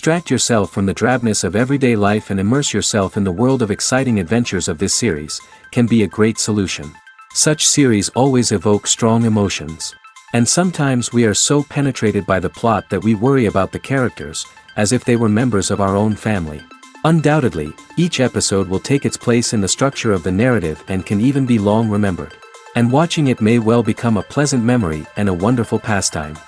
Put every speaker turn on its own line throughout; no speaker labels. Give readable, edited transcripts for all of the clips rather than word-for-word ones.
Distract yourself from the drabness of everyday life and immerse yourself in the world of exciting adventures of this series, can be a great solution. Such series always evoke strong emotions. And sometimes we are so penetrated by the plot that we worry about the characters, as if they were members of our own family. Undoubtedly, each episode will take its place in the structure of the narrative and can even be long remembered. And watching it may well become a pleasant memory and a wonderful pastime.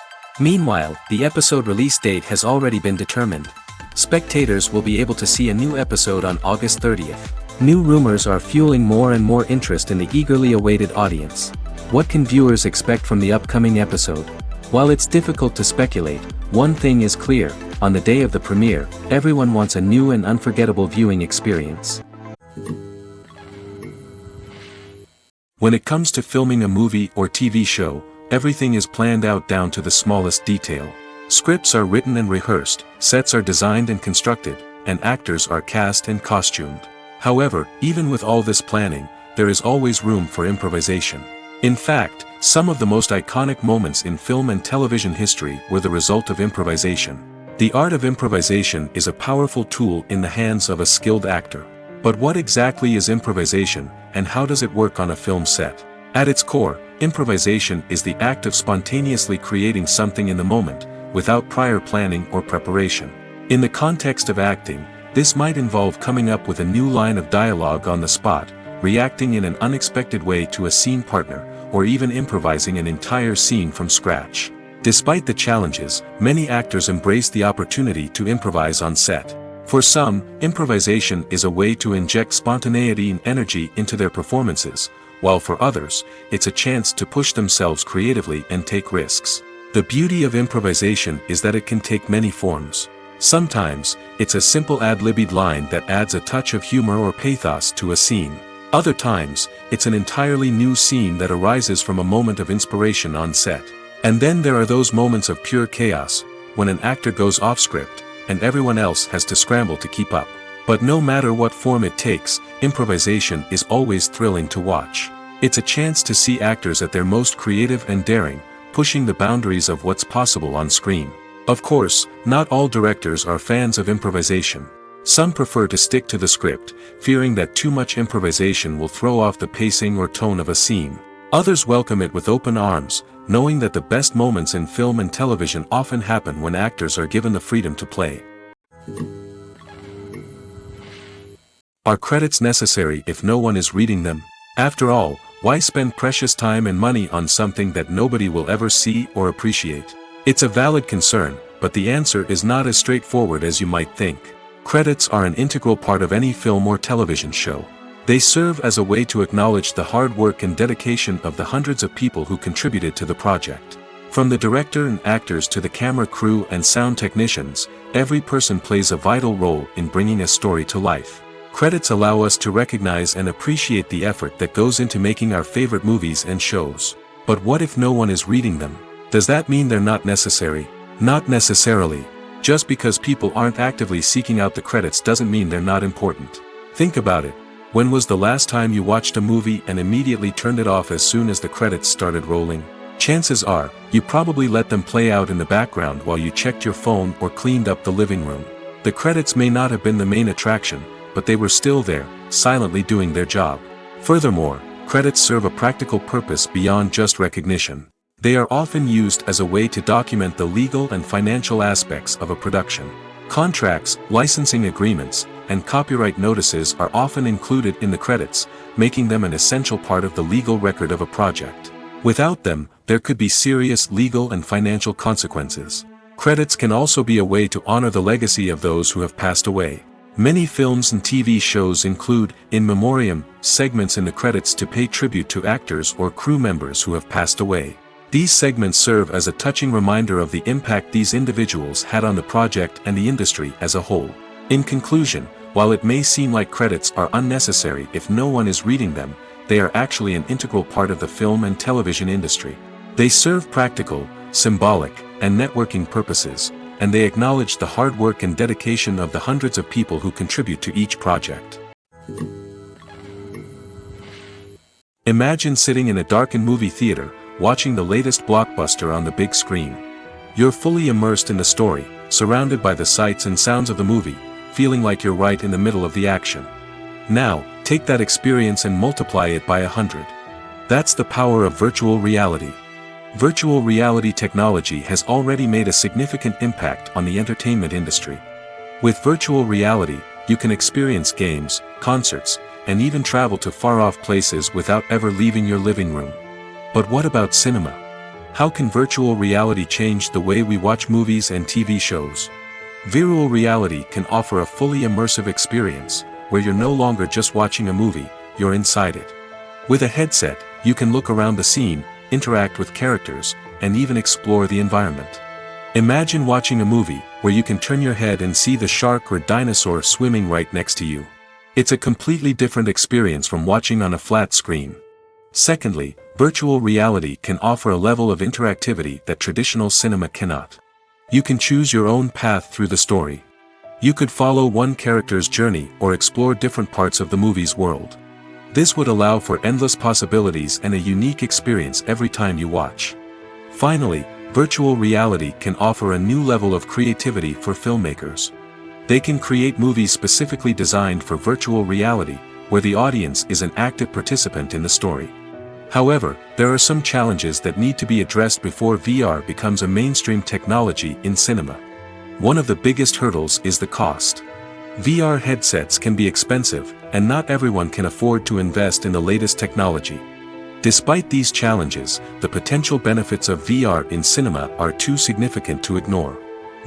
Meanwhile, the episode release date has already been determined. Spectators will be able to see a new episode on August 30th. New rumors are fueling more and more interest in the eagerly awaited audience. What can viewers expect from the upcoming episode? While it's difficult to speculate, one thing is clear: on the day of the premiere, everyone wants a new and unforgettable viewing experience. When it comes to filming a movie or TV show, everything is planned out down to the smallest detail. Scripts are written and rehearsed, sets are designed and constructed, and actors are cast and costumed. However, even with all this planning, there is always room for improvisation. In fact, some of the most iconic moments in film and television history were the result of improvisation. The art of improvisation is a powerful tool in the hands of a skilled actor. But what exactly is improvisation, and how does it work on a film set? At its core, improvisation is the act of spontaneously creating something in the moment, without prior planning or preparation. In the context of acting, this might involve coming up with a new line of dialogue on the spot, reacting in an unexpected way to a scene partner, or even improvising an entire scene from scratch. Despite the challenges, many actors embrace the opportunity to improvise on set. For some, improvisation is a way to inject spontaneity and energy into their performances, while for others, it's a chance to push themselves creatively and take risks. The beauty of improvisation is that it can take many forms. Sometimes, it's a simple ad-libbed line that adds a touch of humor or pathos to a scene. Other times, it's an entirely new scene that arises from a moment of inspiration on set. And then there are those moments of pure chaos, when an actor goes off script, and everyone else has to scramble to keep up. But no matter what form it takes, improvisation is always thrilling to watch. It's a chance to see actors at their most creative and daring, pushing the boundaries of what's possible on screen. Of course, not all directors are fans of improvisation. Some prefer to stick to the script, fearing that too much improvisation will throw off the pacing or tone of a scene. Others welcome it with open arms, knowing that the best moments in film and television often happen when actors are given the freedom to play. Are credits necessary if no one is reading them? After all, why spend precious time and money on something that nobody will ever see or appreciate? It's a valid concern, but the answer is not as straightforward as you might think. Credits are an integral part of any film or television show. They serve as a way to acknowledge the hard work and dedication of the hundreds of people who contributed to the project. From the director and actors to the camera crew and sound technicians, every person plays a vital role in bringing a story to life. Credits allow us to recognize and appreciate the effort that goes into making our favorite movies and shows. But what if no one is reading them? Does that mean they're not necessary? Not necessarily. Just because people aren't actively seeking out the credits doesn't mean they're not important. Think about it. When was the last time you watched a movie and immediately turned it off as soon as the credits started rolling? Chances are, you probably let them play out in the background while you checked your phone or cleaned up the living room. The credits may not have been the main attraction, but they were still there, silently doing their job. Furthermore, credits serve a practical purpose beyond just recognition. They are often used as a way to document the legal and financial aspects of a production. Contracts, licensing agreements, and copyright notices are often included in the credits, making them an essential part of the legal record of a project. Without them, there could be serious legal and financial consequences. Credits can also be a way to honor the legacy of those who have passed away. Many films and TV shows include, in memoriam, segments in the credits to pay tribute to actors or crew members who have passed away. These segments serve as a touching reminder of the impact these individuals had on the project and the industry as a whole. In conclusion, while it may seem like credits are unnecessary if no one is reading them, they are actually an integral part of the film and television industry. They serve practical, symbolic, and networking purposes, and they acknowledge the hard work and dedication of the hundreds of people who contribute to each project. Imagine sitting in a darkened movie theater, watching the latest blockbuster on the big screen. You're fully immersed in the story, surrounded by the sights and sounds of the movie, feeling like you're right in the middle of the action. Now, take that experience and multiply it by 100. That's the power of virtual reality. Virtual reality technology has already made a significant impact on the entertainment industry. With virtual reality, you can experience games, concerts, and even travel to far-off places without ever leaving your living room. But what about cinema? How can virtual reality change the way we watch movies and TV shows? Virtual reality can offer a fully immersive experience, where you're no longer just watching a movie, you're inside it. With a headset, you can look around the scene, interact with characters, and even explore the environment. Imagine watching a movie, where you can turn your head and see the shark or dinosaur swimming right next to you. It's a completely different experience from watching on a flat screen. Secondly, virtual reality can offer a level of interactivity that traditional cinema cannot. You can choose your own path through the story. You could follow one character's journey or explore different parts of the movie's world. This would allow for endless possibilities and a unique experience every time you watch. Finally, virtual reality can offer a new level of creativity for filmmakers. They can create movies specifically designed for virtual reality, where the audience is an active participant in the story. However, there are some challenges that need to be addressed before VR becomes a mainstream technology in cinema. One of the biggest hurdles is the cost. VR headsets can be expensive, and not everyone can afford to invest in the latest technology. Despite these challenges, the potential benefits of VR in cinema are too significant to ignore.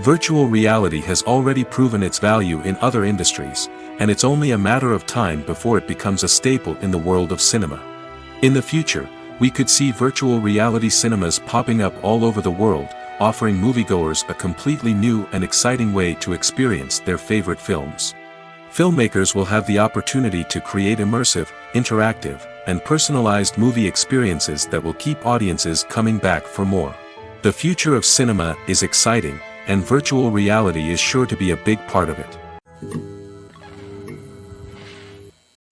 Virtual reality has already proven its value in other industries, and it's only a matter of time before it becomes a staple in the world of cinema. In the future, we could see virtual reality cinemas popping up all over the world, offering moviegoers a completely new and exciting way to experience their favorite films. Filmmakers will have the opportunity to create immersive, interactive, and personalized movie experiences that will keep audiences coming back for more. The future of cinema is exciting, and virtual reality is sure to be a big part of it.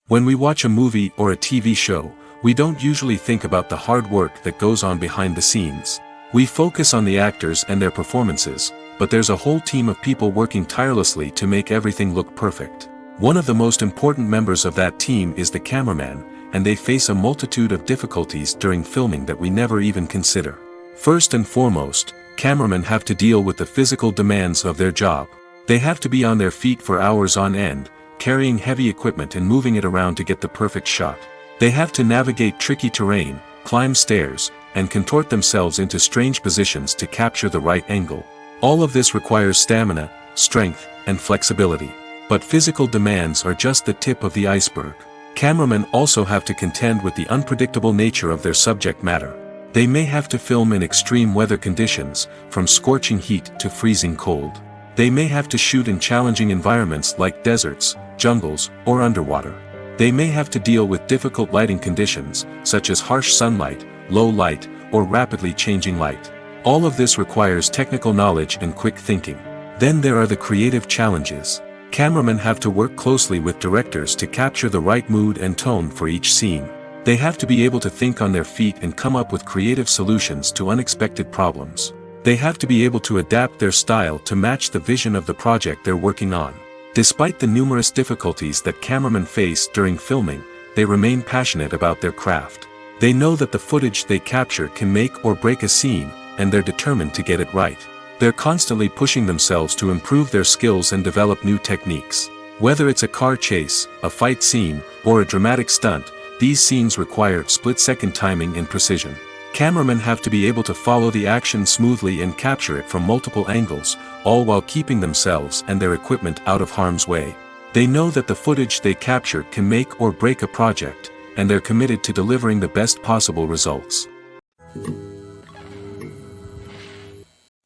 When we watch a movie or a TV show, we don't usually think about the hard work that goes on behind the scenes. We focus on the actors and their performances, but there's a whole team of people working tirelessly to make everything look perfect. One of the most important members of that team is the cameraman, and they face a multitude of difficulties during filming that we never even consider. First and foremost, cameramen have to deal with the physical demands of their job. They have to be on their feet for hours on end, carrying heavy equipment and moving it around to get the perfect shot. They have to navigate tricky terrain, climb stairs, and contort themselves into strange positions to capture the right angle. All of this requires stamina, strength, and flexibility. But physical demands are just the tip of the iceberg. Cameramen also have to contend with the unpredictable nature of their subject matter. They may have to film in extreme weather conditions, from scorching heat to freezing cold. They may have to shoot in challenging environments like deserts, jungles, or underwater. They may have to deal with difficult lighting conditions, such as harsh sunlight, low light, or rapidly changing light. All of this requires technical knowledge and quick thinking. Then there are the creative challenges. Cameramen have to work closely with directors to capture the right mood and tone for each scene. They have to be able to think on their feet and come up with creative solutions to unexpected problems. They have to be able to adapt their style to match the vision of the project they're working on. Despite the numerous difficulties that cameramen face during filming, they remain passionate about their craft. They know that the footage they capture can make or break a scene, and they're determined to get it right. They're constantly pushing themselves to improve their skills and develop new techniques. Whether it's a car chase, a fight scene, or a dramatic stunt, these scenes require split-second timing and precision. Cameramen have to be able to follow the action smoothly and capture it from multiple angles, all while keeping themselves and their equipment out of harm's way. They know that the footage they capture can make or break a project, and they're committed to delivering the best possible results.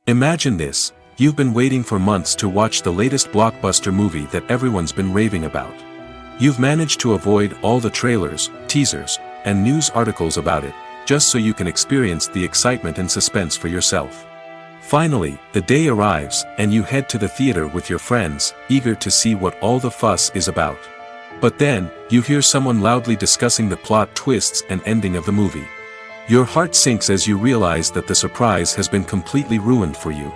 Imagine this: you've been waiting for months to watch the latest blockbuster movie that everyone's been raving about. You've managed to avoid all the trailers, teasers, and news articles about it, just so you can experience the excitement and suspense for yourself. Finally, the day arrives, and you head to the theater with your friends, eager to see what all the fuss is about. But then, you hear someone loudly discussing the plot twists and ending of the movie. Your heart sinks as you realize that the surprise has been completely ruined for you.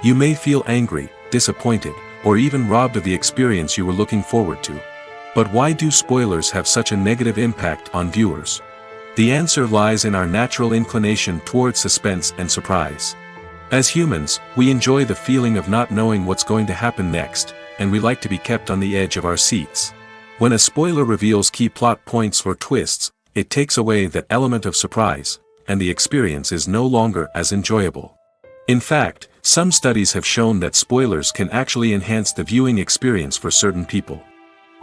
You may feel angry, disappointed, or even robbed of the experience you were looking forward to. But why do spoilers have such a negative impact on viewers? The answer lies in our natural inclination towards suspense and surprise. As humans, we enjoy the feeling of not knowing what's going to happen next, and we like to be kept on the edge of our seats. When a spoiler reveals key plot points or twists, it takes away that element of surprise, and the experience is no longer as enjoyable. In fact, some studies have shown that spoilers can actually enhance the viewing experience for certain people.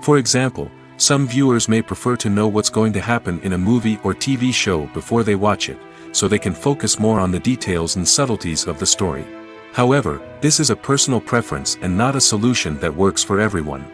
For example, some viewers may prefer to know what's going to happen in a movie or TV show before they watch it, so they can focus more on the details and subtleties of the story. However, this is a personal preference and not a solution that works for everyone.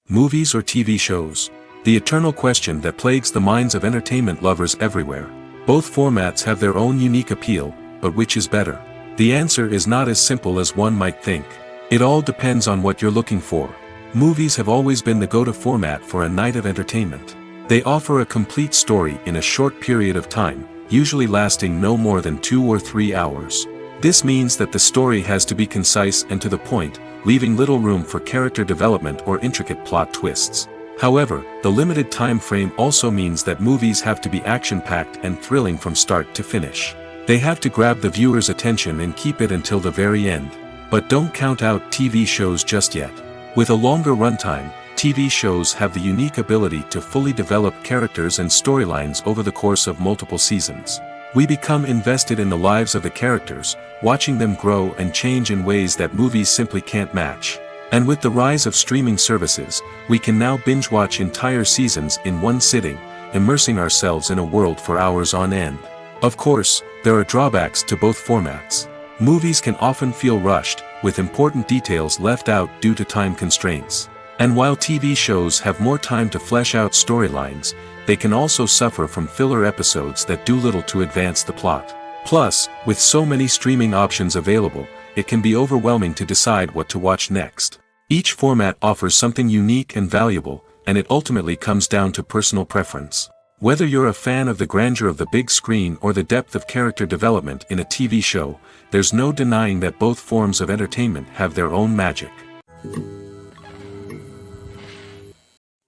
Movies or TV shows? The eternal question that plagues the minds of entertainment lovers everywhere. Both formats have their own unique appeal, but which is better? The answer is not as simple as one might think. It all depends on what you're looking for. Movies have always been the go-to format for a night of entertainment. They offer a complete story in a short period of time, usually lasting no more than 2 or 3 hours. This means that the story has to be concise and to the point, leaving little room for character development or intricate plot twists. However, the limited time frame also means that movies have to be action-packed and thrilling from start to finish. They have to grab the viewer's attention and keep it until the very end. But don't count out TV shows just yet. With a longer runtime, TV shows have the unique ability to fully develop characters and storylines over the course of multiple seasons. We become invested in the lives of the characters, watching them grow and change in ways that movies simply can't match. And with the rise of streaming services, we can now binge-watch entire seasons in one sitting, immersing ourselves in a world for hours on end. Of course, there are drawbacks to both formats. Movies can often feel rushed, with important details left out due to time constraints. And while TV shows have more time to flesh out storylines, they can also suffer from filler episodes that do little to advance the plot. Plus, with so many streaming options available, it can be overwhelming to decide what to watch next. Each format offers something unique and valuable, and it ultimately comes down to personal preference. Whether you're a fan of the grandeur of the big screen or the depth of character development in a TV show, there's no denying that both forms of entertainment have their own magic.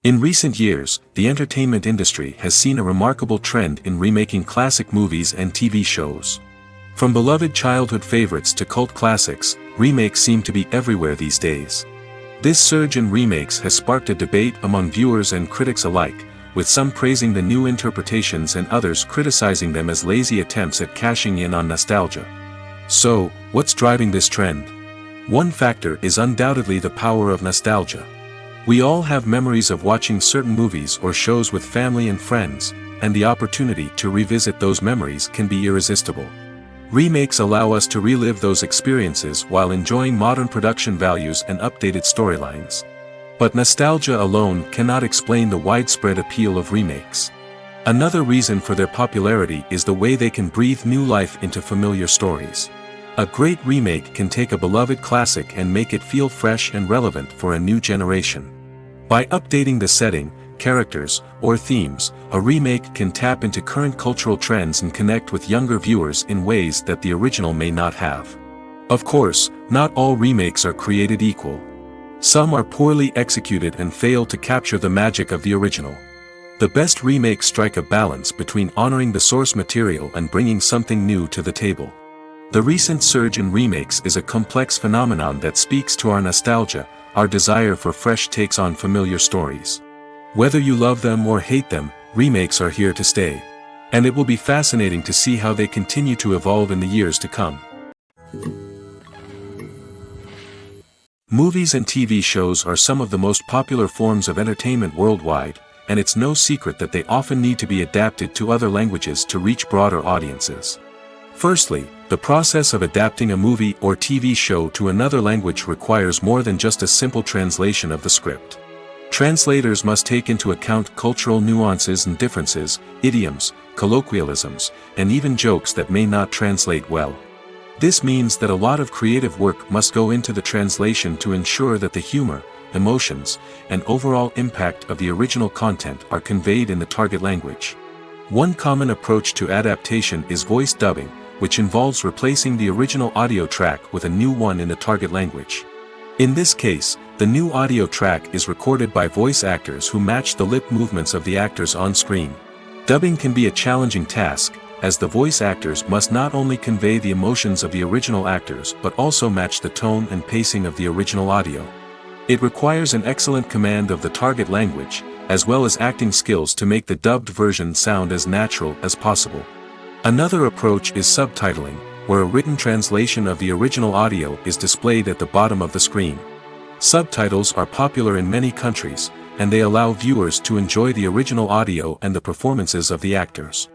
In recent years, the entertainment industry has seen a remarkable trend in remaking classic movies and TV shows. From beloved childhood favorites to cult classics, remakes seem to be everywhere these days. This surge in remakes has sparked a debate among viewers and critics alike, with some praising the new interpretations and others criticizing them as lazy attempts at cashing in on nostalgia. So, what's driving this trend? One factor is undoubtedly the power of nostalgia. We all have memories of watching certain movies or shows with family and friends, and the opportunity to revisit those memories can be irresistible. Remakes allow us to relive those experiences while enjoying modern production values and updated storylines. But nostalgia alone cannot explain the widespread appeal of remakes. Another reason for their popularity is the way they can breathe new life into familiar stories. A great remake can take a beloved classic and make it feel fresh and relevant for a new generation. By updating the setting, characters, or themes, a remake can tap into current cultural trends and connect with younger viewers in ways that the original may not have. Of course, not all remakes are created equal. Some are poorly executed and fail to capture the magic of the original. The best remakes strike a balance between honoring the source material and bringing something new to the table. The recent surge in remakes is a complex phenomenon that speaks to our nostalgia, our desire for fresh takes on familiar stories. Whether you love them or hate them, remakes are here to stay. And it will be fascinating to see how they continue to evolve in the years to come. Movies and TV shows are some of the most popular forms of entertainment worldwide, and it's no secret that they often need to be adapted to other languages to reach broader audiences. Firstly, the process of adapting a movie or TV show to another language requires more than just a simple translation of the script. Translators must take into account cultural nuances and differences, idioms, colloquialisms, and even jokes that may not translate well. This means that a lot of creative work must go into the translation to ensure that the humor, emotions, and overall impact of the original content are conveyed in the target language. One common approach to adaptation is voice dubbing, which involves replacing the original audio track with a new one in the target language. In this case, the new audio track is recorded by voice actors who match the lip movements of the actors on screen. Dubbing can be a challenging task, as the voice actors must not only convey the emotions of the original actors but also match the tone and pacing of the original audio. It requires an excellent command of the target language, as well as acting skills to make the dubbed version sound as natural as possible. Another approach is subtitling, where a written translation of the original audio is displayed at the bottom of the screen. Subtitles are popular in many countries, and they allow viewers to enjoy the original audio and the performances of the actors.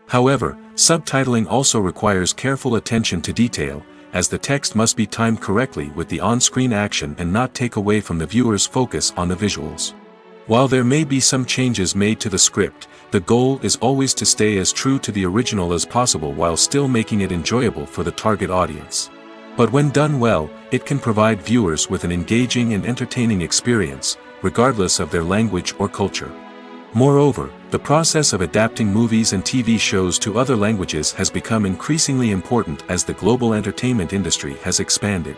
However, subtitling also requires careful attention to detail, as the text must be timed correctly with the on-screen action and not take away from the viewer's focus on the visuals. While there may be some changes made to the script, the goal is always to stay as true to the original as possible while still making it enjoyable for the target audience. But when done well, it can provide viewers with an engaging and entertaining experience, regardless of their language or culture. Moreover, the process of adapting movies and TV shows to other languages has become increasingly important as the global entertainment industry has expanded.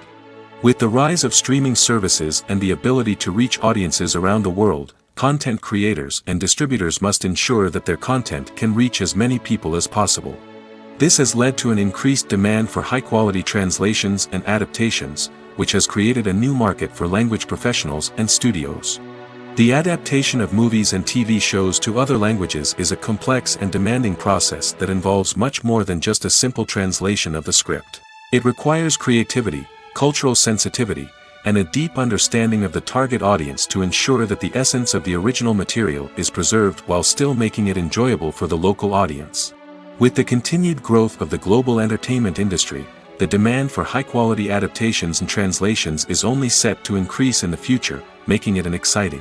With the rise of streaming services and the ability to reach audiences around the world, content creators and distributors must ensure that their content can reach as many people as possible. This has led to an increased demand for high-quality translations and adaptations, which has created a new market for language professionals and studios. The adaptation of movies and TV shows to other languages is a complex and demanding process that involves much more than just a simple translation of the script. It requires creativity, cultural sensitivity, and a deep understanding of the target audience to ensure that the essence of the original material is preserved while still making it enjoyable for the local audience. With the continued growth of the global entertainment industry, the demand for high-quality adaptations and translations is only set to increase in the future, making it an exciting.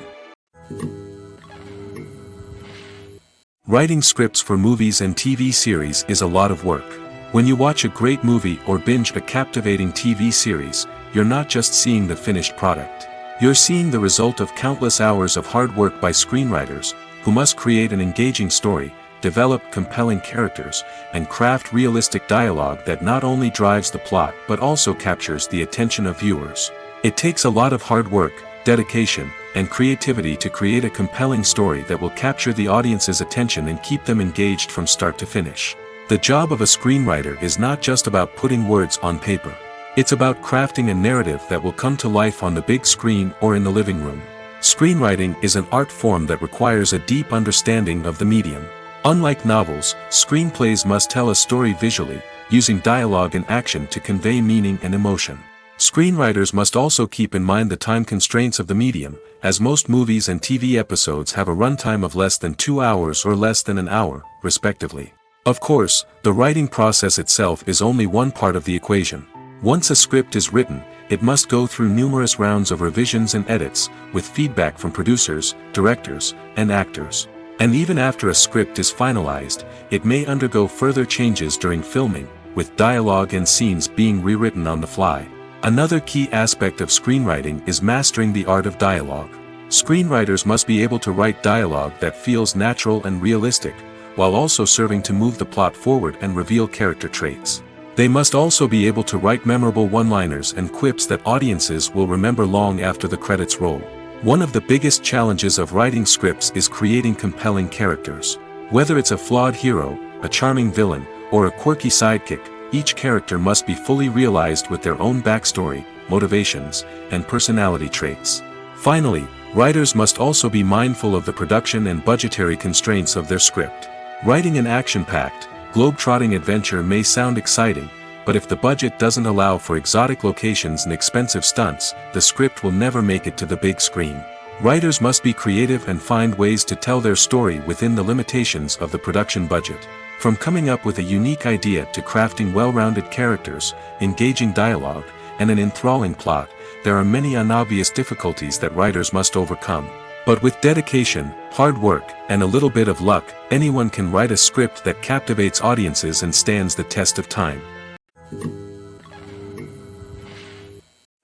Writing scripts for movies and TV series is a lot of work. When you watch a great movie or binge a captivating TV series, you're not just seeing the finished product. You're seeing the result of countless hours of hard work by screenwriters, who must create an engaging story, develop compelling characters, and craft realistic dialogue that not only drives the plot but also captures the attention of viewers. It takes a lot of hard work, dedication, and creativity to create a compelling story that will capture the audience's attention and keep them engaged from start to finish. The job of a screenwriter is not just about putting words on paper. It's about crafting a narrative that will come to life on the big screen or in the living room. Screenwriting is an art form that requires a deep understanding of the medium. Unlike novels, screenplays must tell a story visually, using dialogue and action to convey meaning and emotion. Screenwriters must also keep in mind the time constraints of the medium, as most movies and TV episodes have a runtime of less than 2 hours or less than an hour, respectively. Of course, the writing process itself is only one part of the equation. Once a script is written, it must go through numerous rounds of revisions and edits, with feedback from producers, directors, and actors. And even after a script is finalized, it may undergo further changes during filming, with dialogue and scenes being rewritten on the fly. Another key aspect of screenwriting is mastering the art of dialogue. Screenwriters must be able to write dialogue that feels natural and realistic, while also serving to move the plot forward and reveal character traits. They must also be able to write memorable one-liners and quips that audiences will remember long after the credits roll. One of the biggest challenges of writing scripts is creating compelling characters. Whether it's a flawed hero, a charming villain, or a quirky sidekick, each character must be fully realized with their own backstory, motivations, and personality traits. Finally, writers must also be mindful of the production and budgetary constraints of their script. Writing an action-packed, globe-trotting adventure may sound exciting, but if the budget doesn't allow for exotic locations and expensive stunts, the script will never make it to the big screen. Writers must be creative and find ways to tell their story within the limitations of the production budget. From coming up with a unique idea to crafting well-rounded characters, engaging dialogue, and an enthralling plot, there are many unobvious difficulties that writers must overcome. But with dedication, hard work, and a little bit of luck, anyone can write a script that captivates audiences and stands the test of time.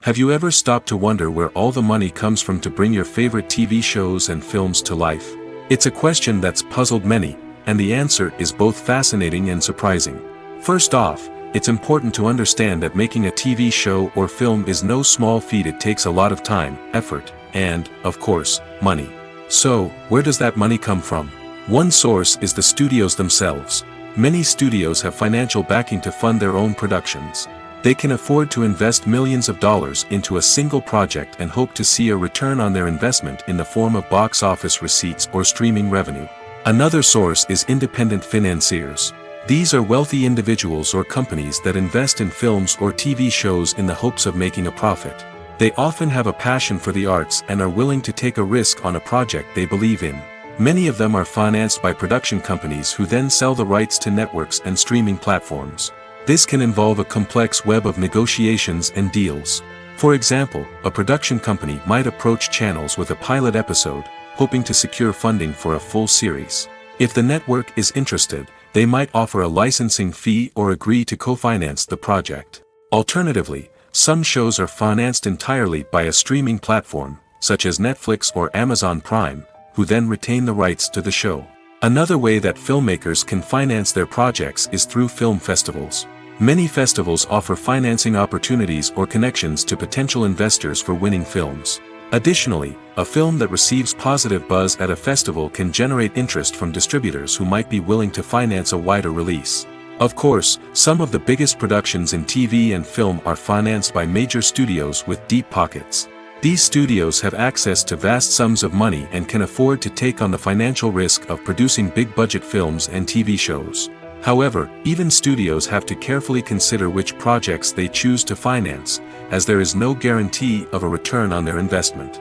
Have you ever stopped to wonder where all the money comes from to bring your favorite TV shows and films to life? It's a question that's puzzled many, and the answer is both fascinating and surprising. First off, it's important to understand that making a TV show or film is no small feat. It takes a lot of time, effort, and, of course, money. So, where does that money come from? One source is the studios themselves. Many studios have financial backing to fund their own productions. They can afford to invest millions of dollars into a single project and hope to see a return on their investment in the form of box office receipts or streaming revenue. Another source is independent financiers. These are wealthy individuals or companies that invest in films or TV shows in the hopes of making a profit. They often have a passion for the arts and are willing to take a risk on a project they believe in. Many of them are financed by production companies who then sell the rights to networks and streaming platforms. This can involve a complex web of negotiations and deals. For example, a production company might approach channels with a pilot episode, hoping to secure funding for a full series. If the network is interested, they might offer a licensing fee or agree to co-finance the project. Alternatively, some shows are financed entirely by a streaming platform, such as Netflix or Amazon Prime, who then retain the rights to the show. Another way that filmmakers can finance their projects is through film festivals. Many festivals offer financing opportunities or connections to potential investors for winning films. Additionally, a film that receives positive buzz at a festival can generate interest from distributors who might be willing to finance a wider release. Of course, some of the biggest productions in TV and film are financed by major studios with deep pockets. These studios have access to vast sums of money and can afford to take on the financial risk of producing big-budget films and TV shows. However, even studios have to carefully consider which projects they choose to finance, as there is no guarantee of a return on their investment.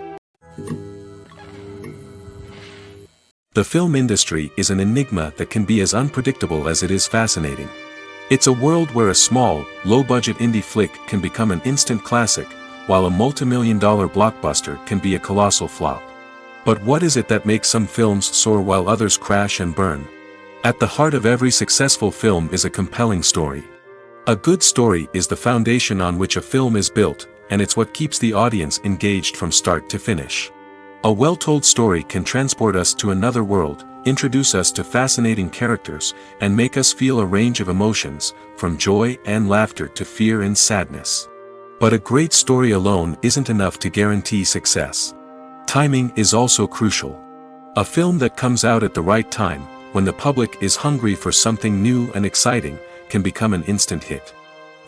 The film industry is an enigma that can be as unpredictable as it is fascinating. It's a world where a small, low-budget indie flick can become an instant classic, while a multi-million-dollar blockbuster can be a colossal flop. But what is it that makes some films soar while others crash and burn? At the heart of every successful film is a compelling story. A good story is the foundation on which a film is built, and it's what keeps the audience engaged from start to finish. A well-told story can transport us to another world, introduce us to fascinating characters, and make us feel a range of emotions, from joy and laughter to fear and sadness. But a great story alone isn't enough to guarantee success. Timing is also crucial. A film that comes out at the right time, when the public is hungry for something new and exciting, can become an instant hit.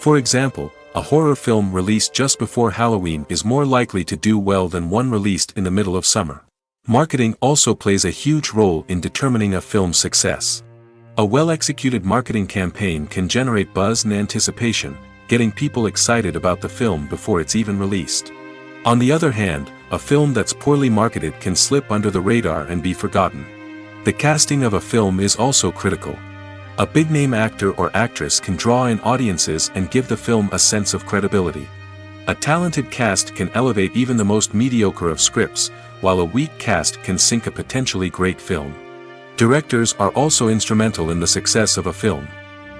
For example, a horror film released just before Halloween is more likely to do well than one released in the middle of summer. Marketing also plays a huge role in determining a film's success. A well-executed marketing campaign can generate buzz and anticipation, getting people excited about the film before it's even released. On the other hand, a film that's poorly marketed can slip under the radar and be forgotten. The casting of a film is also critical. A big-name actor or actress can draw in audiences and give the film a sense of credibility. A talented cast can elevate even the most mediocre of scripts, while a weak cast can sink a potentially great film. Directors are also instrumental in the success of a film.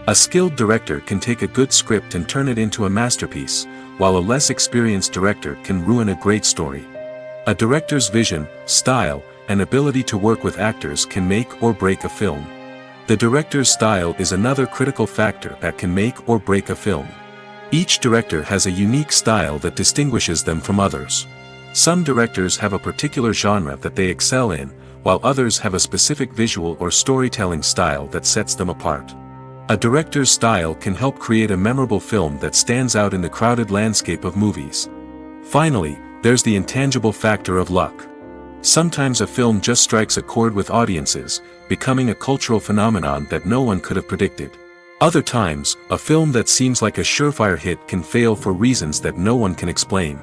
A skilled director can take a good script and turn it into a masterpiece, while a less experienced director can ruin a great story. A director's vision, style, and ability to work with actors can make or break a film. The director's style is another critical factor that can make or break a film. Each director has a unique style that distinguishes them from others. Some directors have a particular genre that they excel in, while others have a specific visual or storytelling style that sets them apart. A director's style can help create a memorable film that stands out in the crowded landscape of movies. Finally, there's the intangible factor of luck. Sometimes a film just strikes a chord with audiences, becoming a cultural phenomenon that no one could have predicted. Other times, a film that seems like a surefire hit can fail for reasons that no one can explain.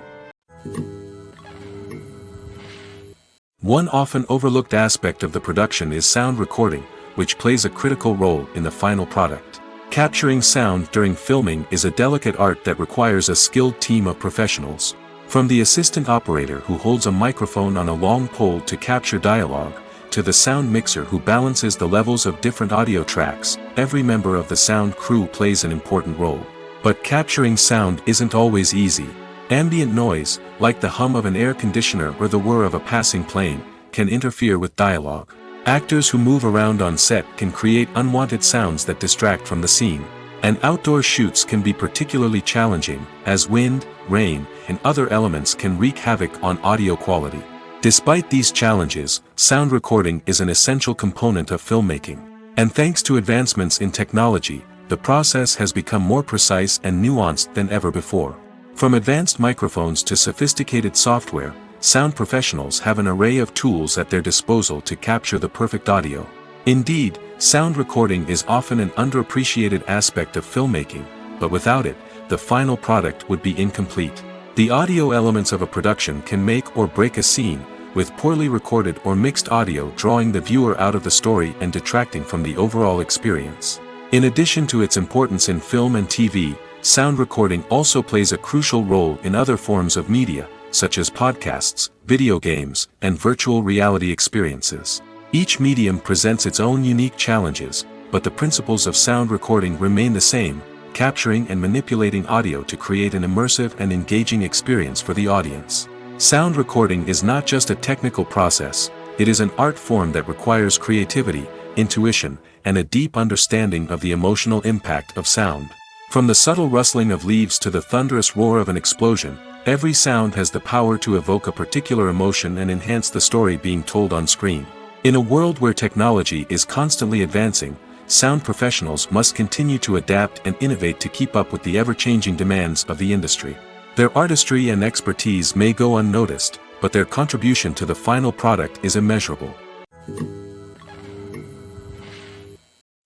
One often overlooked aspect of the production is sound recording, which plays a critical role in the final product. Capturing sound during filming is a delicate art that requires a skilled team of professionals. From the assistant operator who holds a microphone on a long pole to capture dialogue, to the sound mixer who balances the levels of different audio tracks, every member of the sound crew plays an important role. But capturing sound isn't always easy. Ambient noise, like the hum of an air conditioner or the whir of a passing plane, can interfere with dialogue. Actors who move around on set can create unwanted sounds that distract from the scene. And outdoor shoots can be particularly challenging, as wind, rain, and other elements can wreak havoc on audio quality. Despite these challenges, sound recording is an essential component of filmmaking. And thanks to advancements in technology, the process has become more precise and nuanced than ever before. From advanced microphones to sophisticated software, sound professionals have an array of tools at their disposal to capture the perfect audio. Indeed, sound recording is often an underappreciated aspect of filmmaking, but without it, the final product would be incomplete. The audio elements of a production can make or break a scene, with poorly recorded or mixed audio drawing the viewer out of the story and detracting from the overall experience. In addition to its importance in film and TV, sound recording also plays a crucial role in other forms of media, such as podcasts, video games, and virtual reality experiences. Each medium presents its own unique challenges, but the principles of sound recording remain the same, capturing and manipulating audio to create an immersive and engaging experience for the audience. Sound recording is not just a technical process, it is an art form that requires creativity, intuition, and a deep understanding of the emotional impact of sound. From the subtle rustling of leaves to the thunderous roar of an explosion, every sound has the power to evoke a particular emotion and enhance the story being told on screen. In a world where technology is constantly advancing, sound professionals must continue to adapt and innovate to keep up with the ever-changing demands of the industry. Their artistry and expertise may go unnoticed, but their contribution to the final product is immeasurable.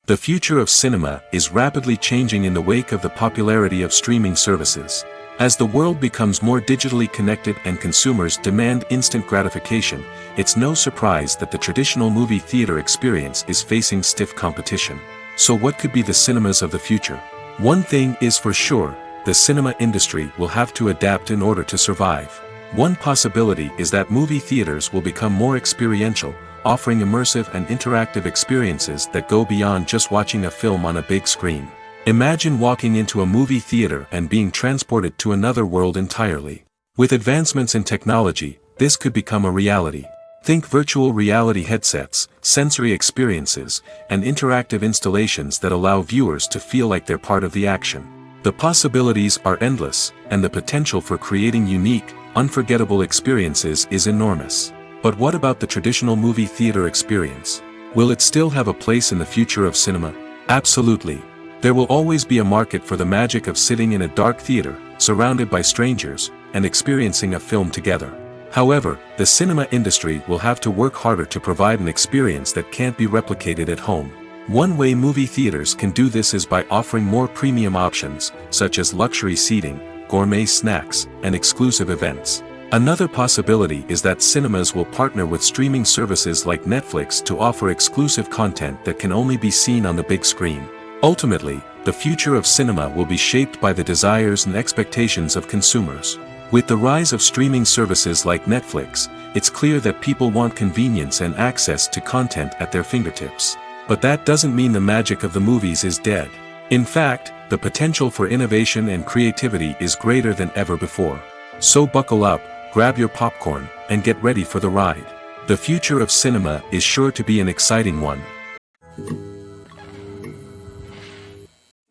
The future of cinema is rapidly changing in the wake of the popularity of streaming services. As the world becomes more digitally connected and consumers demand instant gratification, it's no surprise that the traditional movie theater experience is facing stiff competition. So what could be the cinemas of the future? One thing is for sure, the cinema industry will have to adapt in order to survive. One possibility is that movie theaters will become more experiential, offering immersive and interactive experiences that go beyond just watching a film on a big screen. Imagine walking into a movie theater and being transported to another world entirely. With advancements in technology, this could become a reality. Think virtual reality headsets, sensory experiences, and interactive installations that allow viewers to feel like they're part of the action. The possibilities are endless, and the potential for creating unique, unforgettable experiences is enormous. But what about the traditional movie theater experience? Will it still have a place in the future of cinema? Absolutely. There will always be a market for the magic of sitting in a dark theater, surrounded by strangers, and experiencing a film together. However, the cinema industry will have to work harder to provide an experience that can't be replicated at home. One way movie theaters can do this is by offering more premium options, such as luxury seating, gourmet snacks, and exclusive events. Another possibility is that cinemas will partner with streaming services like Netflix to offer exclusive content that can only be seen on the big screen. Ultimately, the future of cinema will be shaped by the desires and expectations of consumers. With the rise of streaming services like Netflix, it's clear that people want convenience and access to content at their fingertips. But that doesn't mean the magic of the movies is dead. In fact, the potential for innovation and creativity is greater than ever before. So buckle up, grab your popcorn, and get ready for the ride. The future of cinema is sure to be an exciting one.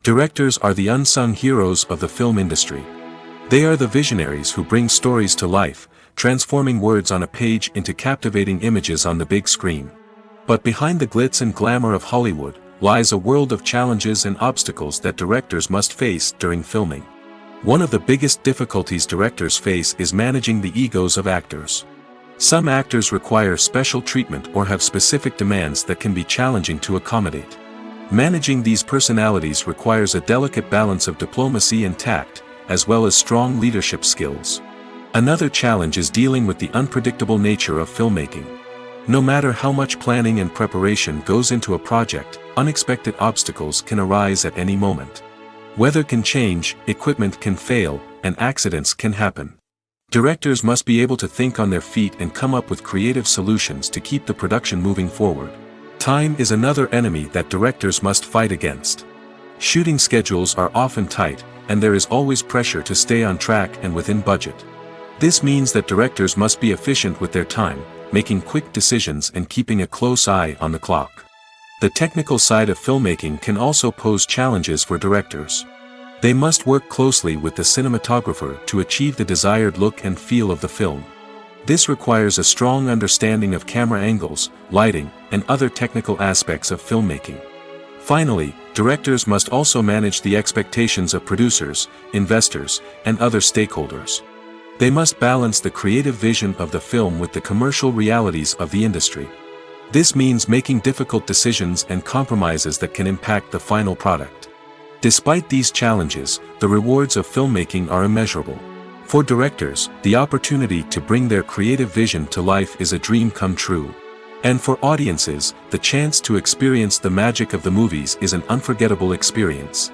Directors are the unsung heroes of the film industry. They are the visionaries who bring stories to life, transforming words on a page into captivating images on the big screen. But behind the glitz and glamour of Hollywood lies a world of challenges and obstacles that directors must face during filming. One of the biggest difficulties directors face is managing the egos of actors. Some actors require special treatment or have specific demands that can be challenging to accommodate. Managing these personalities requires a delicate balance of diplomacy and tact, as well as strong leadership skills. Another challenge is dealing with the unpredictable nature of filmmaking. No matter how much planning and preparation goes into a project, unexpected obstacles can arise at any moment. Weather can change, equipment can fail, and accidents can happen. Directors must be able to think on their feet and come up with creative solutions to keep the production moving forward. Time is another enemy that directors must fight against. Shooting schedules are often tight, and there is always pressure to stay on track and within budget. This means that directors must be efficient with their time, making quick decisions and keeping a close eye on the clock. The technical side of filmmaking can also pose challenges for directors. They must work closely with the cinematographer to achieve the desired look and feel of the film. This requires a strong understanding of camera angles, lighting, and other technical aspects of filmmaking. Finally, directors must also manage the expectations of producers, investors, and other stakeholders. They must balance the creative vision of the film with the commercial realities of the industry. This means making difficult decisions and compromises that can impact the final product. Despite these challenges, the rewards of filmmaking are immeasurable. For directors, the opportunity to bring their creative vision to life is a dream come true. And for audiences, the chance to experience the magic of the movies is an unforgettable experience.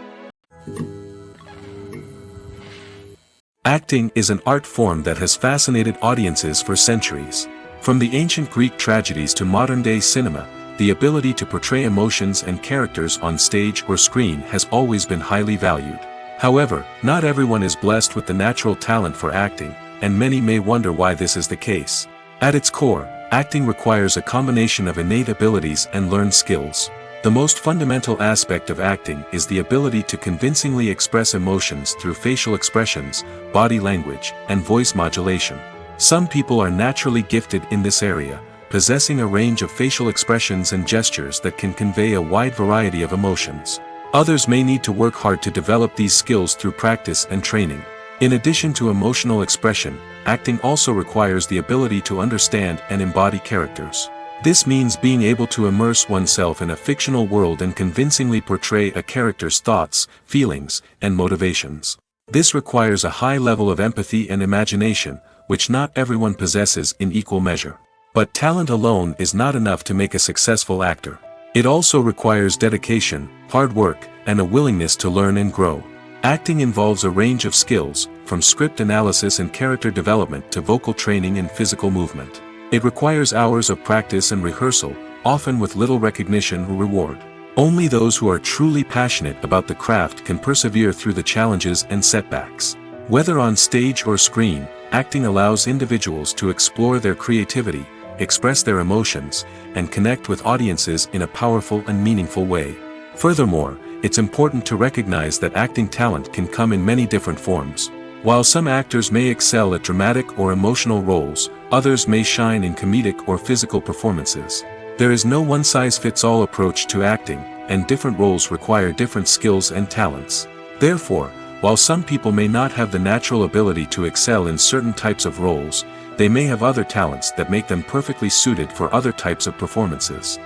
Acting is an art form that has fascinated audiences for centuries. From the ancient Greek tragedies to modern-day cinema, the ability to portray emotions and characters on stage or screen has always been highly valued. However, not everyone is blessed with the natural talent for acting, and many may wonder why this is the case. At its core, acting requires a combination of innate abilities and learned skills. The most fundamental aspect of acting is the ability to convincingly express emotions through facial expressions, body language, and voice modulation. Some people are naturally gifted in this area, possessing a range of facial expressions and gestures that can convey a wide variety of emotions. Others may need to work hard to develop these skills through practice and training. In addition to emotional expression, acting also requires the ability to understand and embody characters. This means being able to immerse oneself in a fictional world and convincingly portray a character's thoughts, feelings, and motivations. This requires a high level of empathy and imagination, which not everyone possesses in equal measure. But talent alone is not enough to make a successful actor. It also requires dedication, hard work, and a willingness to learn and grow. Acting involves a range of skills, from script analysis and character development to vocal training and physical movement. It requires hours of practice and rehearsal, often with little recognition or reward. Only those who are truly passionate about the craft can persevere through the challenges and setbacks. Whether on stage or screen, acting allows individuals to explore their creativity, express their emotions, and connect with audiences in a powerful and meaningful way. Furthermore, it's important to recognize that acting talent can come in many different forms. While some actors may excel at dramatic or emotional roles, others may shine in comedic or physical performances. There is no one-size-fits-all approach to acting, and different roles require different skills and talents. Therefore, while some people may not have the natural ability to excel in certain types of roles, they may have other talents that make them perfectly suited for other types of performances.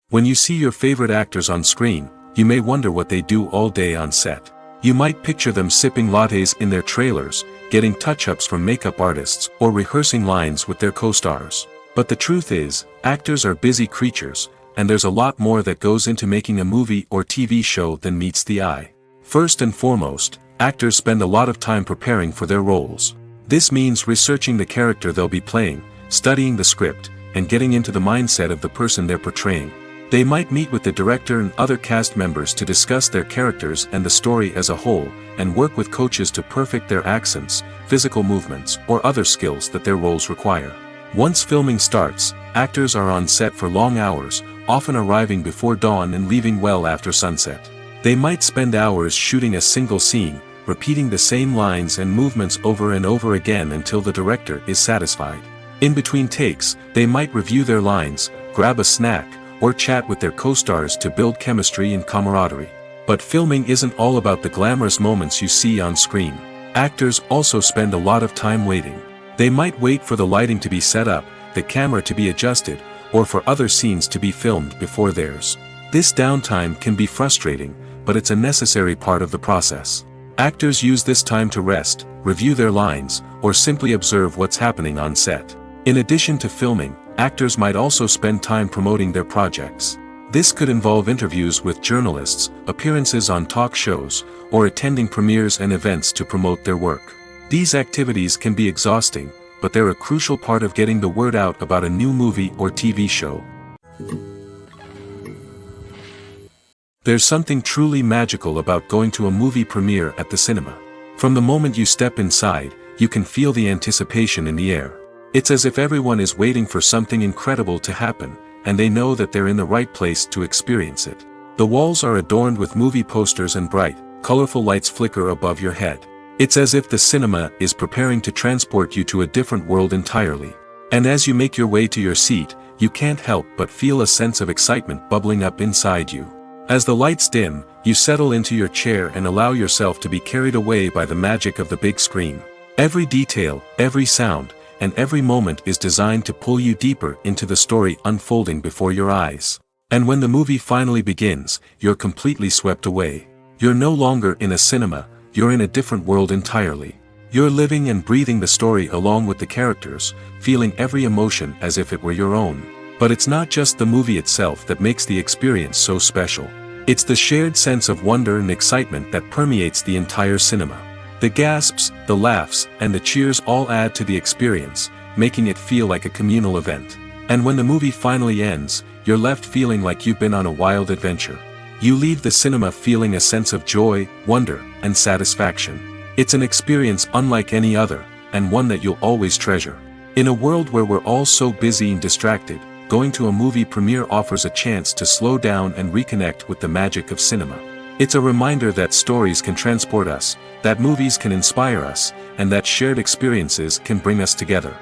When you see your favorite actors on screen, you may wonder what they do all day on set. You might picture them sipping lattes in their trailers, getting touch-ups from makeup artists, or rehearsing lines with their co-stars. But the truth is, actors are busy creatures, and there's a lot more that goes into making a movie or TV show than meets the eye. First and foremost, actors spend a lot of time preparing for their roles. This means researching the character they'll be playing, studying the script, and getting into the mindset of the person they're portraying. They might meet with the director and other cast members to discuss their characters and the story as a whole, and work with coaches to perfect their accents, physical movements, or other skills that their roles require. Once filming starts, actors are on set for long hours, often arriving before dawn and leaving well after sunset. They might spend hours shooting a single scene, repeating the same lines and movements over and over again until the director is satisfied. In between takes, they might review their lines, grab a snack, or chat with their co-stars to build chemistry and camaraderie. But filming isn't all about the glamorous moments you see on screen. Actors also spend a lot of time waiting. They might wait for the lighting to be set up, the camera to be adjusted, or for other scenes to be filmed before theirs. This downtime can be frustrating, but it's a necessary part of the process. Actors use this time to rest, review their lines, or simply observe what's happening on set. In addition to filming, actors might also spend time promoting their projects. This could involve interviews with journalists, appearances on talk shows, or attending premieres and events to promote their work. These activities can be exhausting, but they're a crucial part of getting the word out about a new movie or TV show. There's something truly magical about going to a movie premiere at the cinema. From the moment you step inside, you can feel the anticipation in the air. It's as if everyone is waiting for something incredible to happen, and they know that they're in the right place to experience it. The walls are adorned with movie posters and bright, colorful lights flicker above your head. It's as if the cinema is preparing to transport you to a different world entirely. And as you make your way to your seat, you can't help but feel a sense of excitement bubbling up inside you. As the lights dim, you settle into your chair and allow yourself to be carried away by the magic of the big screen. Every detail, every sound, and every moment is designed to pull you deeper into the story unfolding before your eyes. And when the movie finally begins, you're completely swept away. You're no longer in a cinema, you're in a different world entirely. You're living and breathing the story along with the characters, feeling every emotion as if it were your own. But it's not just the movie itself that makes the experience so special. It's the shared sense of wonder and excitement that permeates the entire cinema. The gasps, the laughs, and the cheers all add to the experience, making it feel like a communal event. And when the movie finally ends, you're left feeling like you've been on a wild adventure. You leave the cinema feeling a sense of joy, wonder, and satisfaction. It's an experience unlike any other, and one that you'll always treasure. In a world where we're all so busy and distracted, going to a movie premiere offers a chance to slow down and reconnect with the magic of cinema. It's a reminder that stories can transport us, that movies can inspire us, and that shared experiences can bring us together.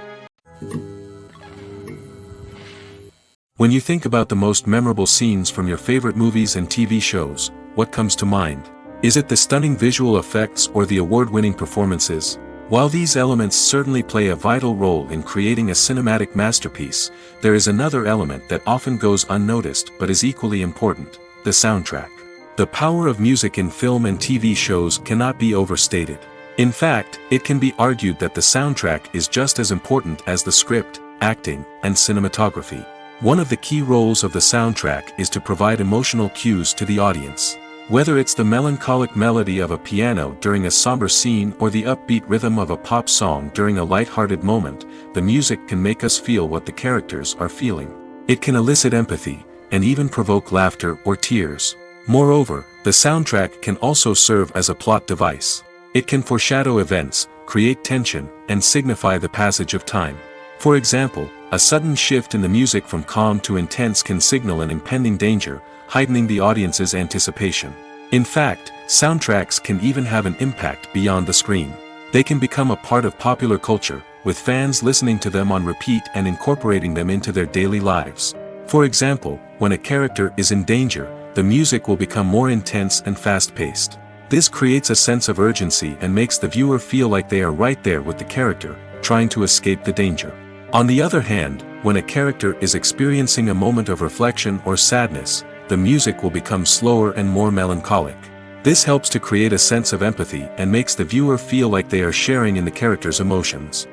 When you think about the most memorable scenes from your favorite movies and TV shows, what comes to mind? Is it the stunning visual effects or the award-winning performances? While these elements certainly play a vital role in creating a cinematic masterpiece, there is another element that often goes unnoticed but is equally important: the soundtrack. The power of music in film and TV shows cannot be overstated. In fact, it can be argued that the soundtrack is just as important as the script, acting, and cinematography. One of the key roles of the soundtrack is to provide emotional cues to the audience. Whether it's the melancholic melody of a piano during a somber scene or the upbeat rhythm of a pop song during a light-hearted moment, the music can make us feel what the characters are feeling. It can elicit empathy, and even provoke laughter or tears. Moreover, the soundtrack can also serve as a plot device. It can foreshadow events, create tension, and signify the passage of time. For example, a sudden shift in the music from calm to intense can signal an impending danger, heightening the audience's anticipation. In fact, soundtracks can even have an impact beyond the screen. They can become a part of popular culture, with fans listening to them on repeat and incorporating them into their daily lives. For example, when a character is in danger, the music will become more intense and fast-paced. This creates a sense of urgency and makes the viewer feel like they are right there with the character, trying to escape the danger. On the other hand, when a character is experiencing a moment of reflection or sadness, the music will become slower and more melancholic. This helps to create a sense of empathy and makes the viewer feel like they are sharing in the character's emotions.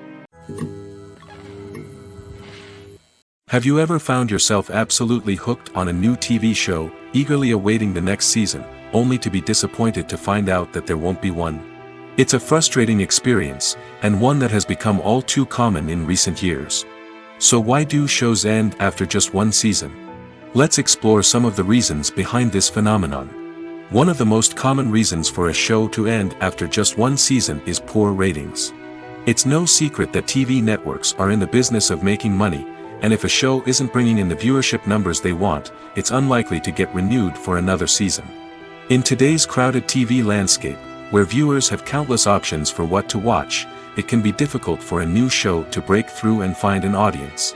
Have you ever found yourself absolutely hooked on a new TV show, eagerly awaiting the next season, only to be disappointed to find out that there won't be one? It's a frustrating experience, and one that has become all too common in recent years. So why do shows end after just one season? Let's explore some of the reasons behind this phenomenon. One of the most common reasons for a show to end after just one season is poor ratings. It's no secret that TV networks are in the business of making money, and if a show isn't bringing in the viewership numbers they want, it's unlikely to get renewed for another season. In today's crowded TV landscape, where viewers have countless options for what to watch, it can be difficult for a new show to break through and find an audience.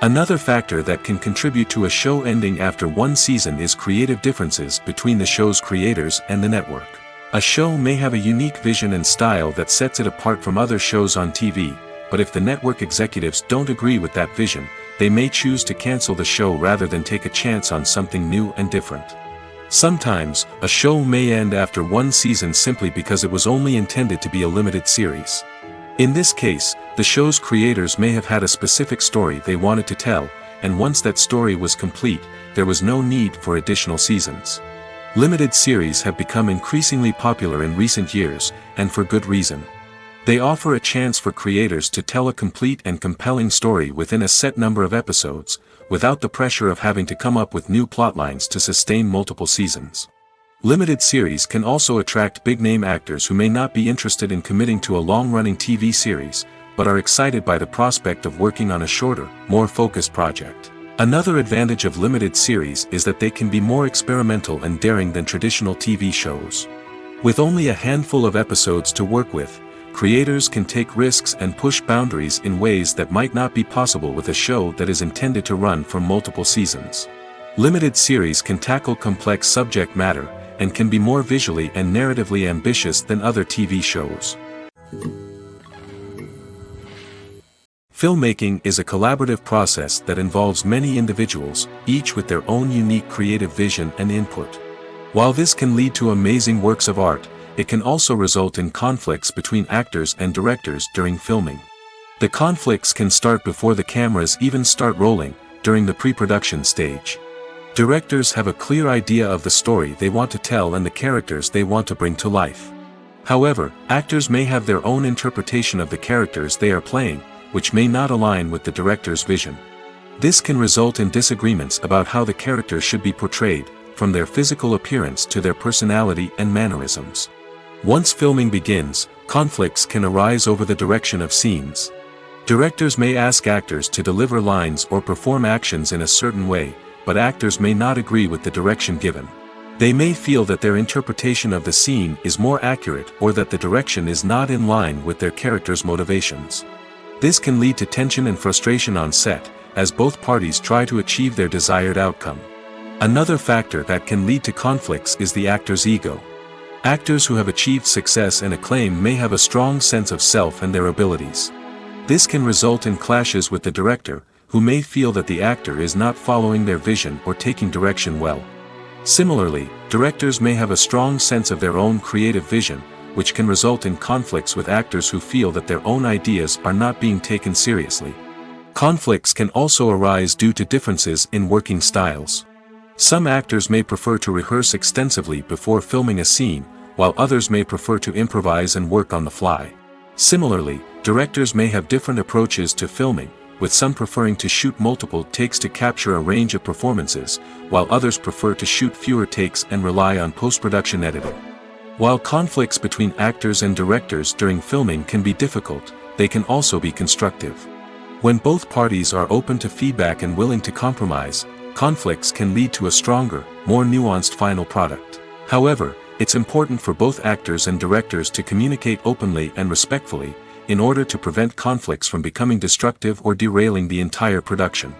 Another factor that can contribute to a show ending after one season is creative differences between the show's creators and the network. A show may have a unique vision and style that sets it apart from other shows on TV, but if the network executives don't agree with that vision, they may choose to cancel the show rather than take a chance on something new and different. Sometimes, a show may end after one season simply because it was only intended to be a limited series. In this case, the show's creators may have had a specific story they wanted to tell, and once that story was complete, there was no need for additional seasons. Limited series have become increasingly popular in recent years, and for good reason. They offer a chance for creators to tell a complete and compelling story within a set number of episodes, without the pressure of having to come up with new plotlines to sustain multiple seasons. Limited series can also attract big-name actors who may not be interested in committing to a long-running TV series, but are excited by the prospect of working on a shorter, more focused project. Another advantage of limited series is that they can be more experimental and daring than traditional TV shows. With only a handful of episodes to work with, creators can take risks and push boundaries in ways that might not be possible with a show that is intended to run for multiple seasons. Limited series can tackle complex subject matter, and can be more visually and narratively ambitious than other TV shows. Filmmaking is a collaborative process that involves many individuals, each with their own unique creative vision and input. While this can lead to amazing works of art, it can also result in conflicts between actors and directors during filming. The conflicts can start before the cameras even start rolling, during the pre-production stage. Directors have a clear idea of the story they want to tell and the characters they want to bring to life. However, actors may have their own interpretation of the characters they are playing, which may not align with the director's vision. This can result in disagreements about how the characters should be portrayed, from their physical appearance to their personality and mannerisms. Once filming begins, conflicts can arise over the direction of scenes. Directors may ask actors to deliver lines or perform actions in a certain way, but actors may not agree with the direction given. They may feel that their interpretation of the scene is more accurate or that the direction is not in line with their character's motivations. This can lead to tension and frustration on set, as both parties try to achieve their desired outcome. Another factor that can lead to conflicts is the actor's ego. Actors who have achieved success and acclaim may have a strong sense of self and their abilities. This can result in clashes with the director, who may feel that the actor is not following their vision or taking direction well. Similarly, directors may have a strong sense of their own creative vision, which can result in conflicts with actors who feel that their own ideas are not being taken seriously. Conflicts can also arise due to differences in working styles. Some actors may prefer to rehearse extensively before filming a scene, while others may prefer to improvise and work on the fly. Similarly, directors may have different approaches to filming, with some preferring to shoot multiple takes to capture a range of performances, while others prefer to shoot fewer takes and rely on post-production editing. While conflicts between actors and directors during filming can be difficult, they can also be constructive. When both parties are open to feedback and willing to compromise, conflicts can lead to a stronger, more nuanced final product. However, it's important for both actors and directors to communicate openly and respectfully, in order to prevent conflicts from becoming destructive or derailing the entire production.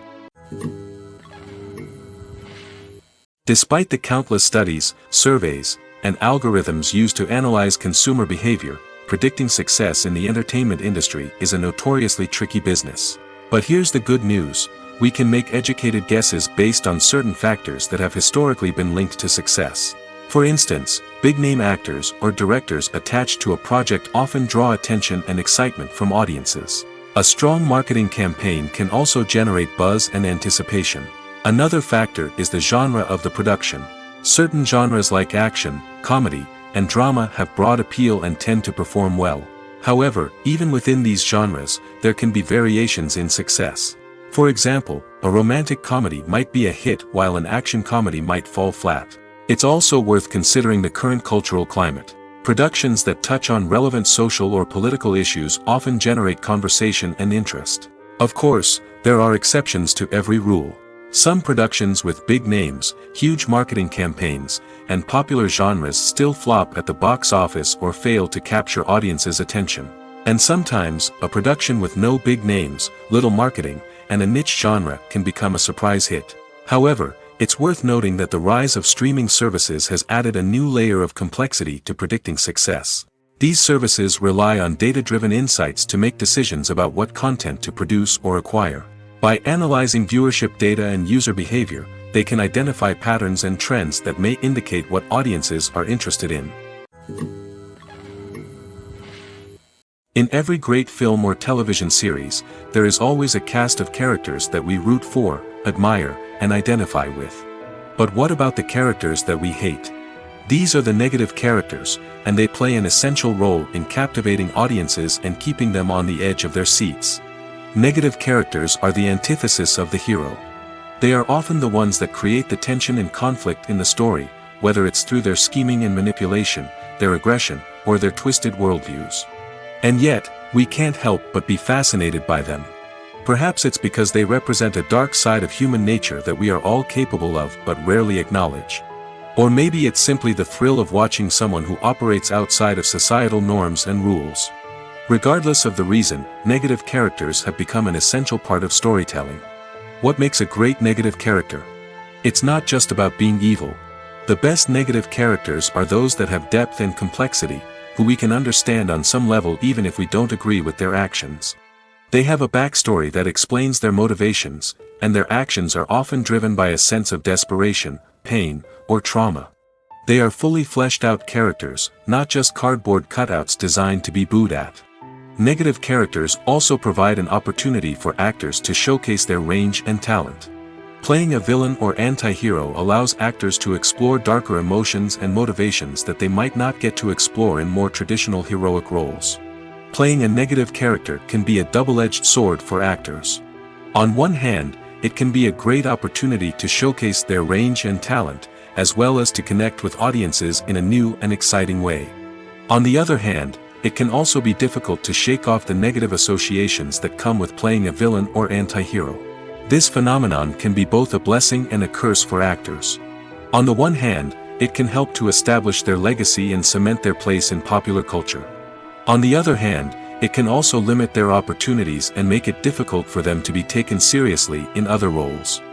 Despite the countless studies, surveys, and algorithms used to analyze consumer behavior, predicting success in the entertainment industry is a notoriously tricky business. But here's the good news: we can make educated guesses based on certain factors that have historically been linked to success. For instance, big-name actors or directors attached to a project often draw attention and excitement from audiences. A strong marketing campaign can also generate buzz and anticipation. Another factor is the genre of the production. Certain genres like action, comedy, and drama have broad appeal and tend to perform well. However, even within these genres, there can be variations in success. For example, a romantic comedy might be a hit while an action comedy might fall flat. It's also worth considering the current cultural climate. Productions that touch on relevant social or political issues often generate conversation and interest. Of course, there are exceptions to every rule. Some productions with big names, huge marketing campaigns, and popular genres still flop at the box office or fail to capture audiences' attention. And sometimes, a production with no big names, little marketing, and a niche genre can become a surprise hit. However, it's worth noting that the rise of streaming services has added a new layer of complexity to predicting success. These services rely on data-driven insights to make decisions about what content to produce or acquire. By analyzing viewership data and user behavior, they can identify patterns and trends that may indicate what audiences are interested in. In every great film or television series, there is always a cast of characters that we root for, admire, and identify with. But what about the characters that we hate? These are the negative characters, and they play an essential role in captivating audiences and keeping them on the edge of their seats. Negative characters are the antithesis of the hero. They are often the ones that create the tension and conflict in the story, whether it's through their scheming and manipulation, their aggression, or their twisted worldviews. And yet, we can't help but be fascinated by them. Perhaps it's because they represent a dark side of human nature that we are all capable of but rarely acknowledge. Or maybe it's simply the thrill of watching someone who operates outside of societal norms and rules. Regardless of the reason, negative characters have become an essential part of storytelling. What makes a great negative character? It's not just about being evil. The best negative characters are those that have depth and complexity, who we can understand on some level even if we don't agree with their actions. They have a backstory that explains their motivations, and their actions are often driven by a sense of desperation, pain, or trauma. They are fully fleshed out characters, not just cardboard cutouts designed to be booed at. Negative characters also provide an opportunity for actors to showcase their range and talent. Playing a villain or anti-hero allows actors to explore darker emotions and motivations that they might not get to explore in more traditional heroic roles. Playing a negative character can be a double-edged sword for actors. On one hand, it can be a great opportunity to showcase their range and talent, as well as to connect with audiences in a new and exciting way. On the other hand, it can also be difficult to shake off the negative associations that come with playing a villain or anti-hero. This phenomenon can be both a blessing and a curse for actors. On the one hand, it can help to establish their legacy and cement their place in popular culture. On the other hand, it can also limit their opportunities and make it difficult for them to be taken seriously in other roles.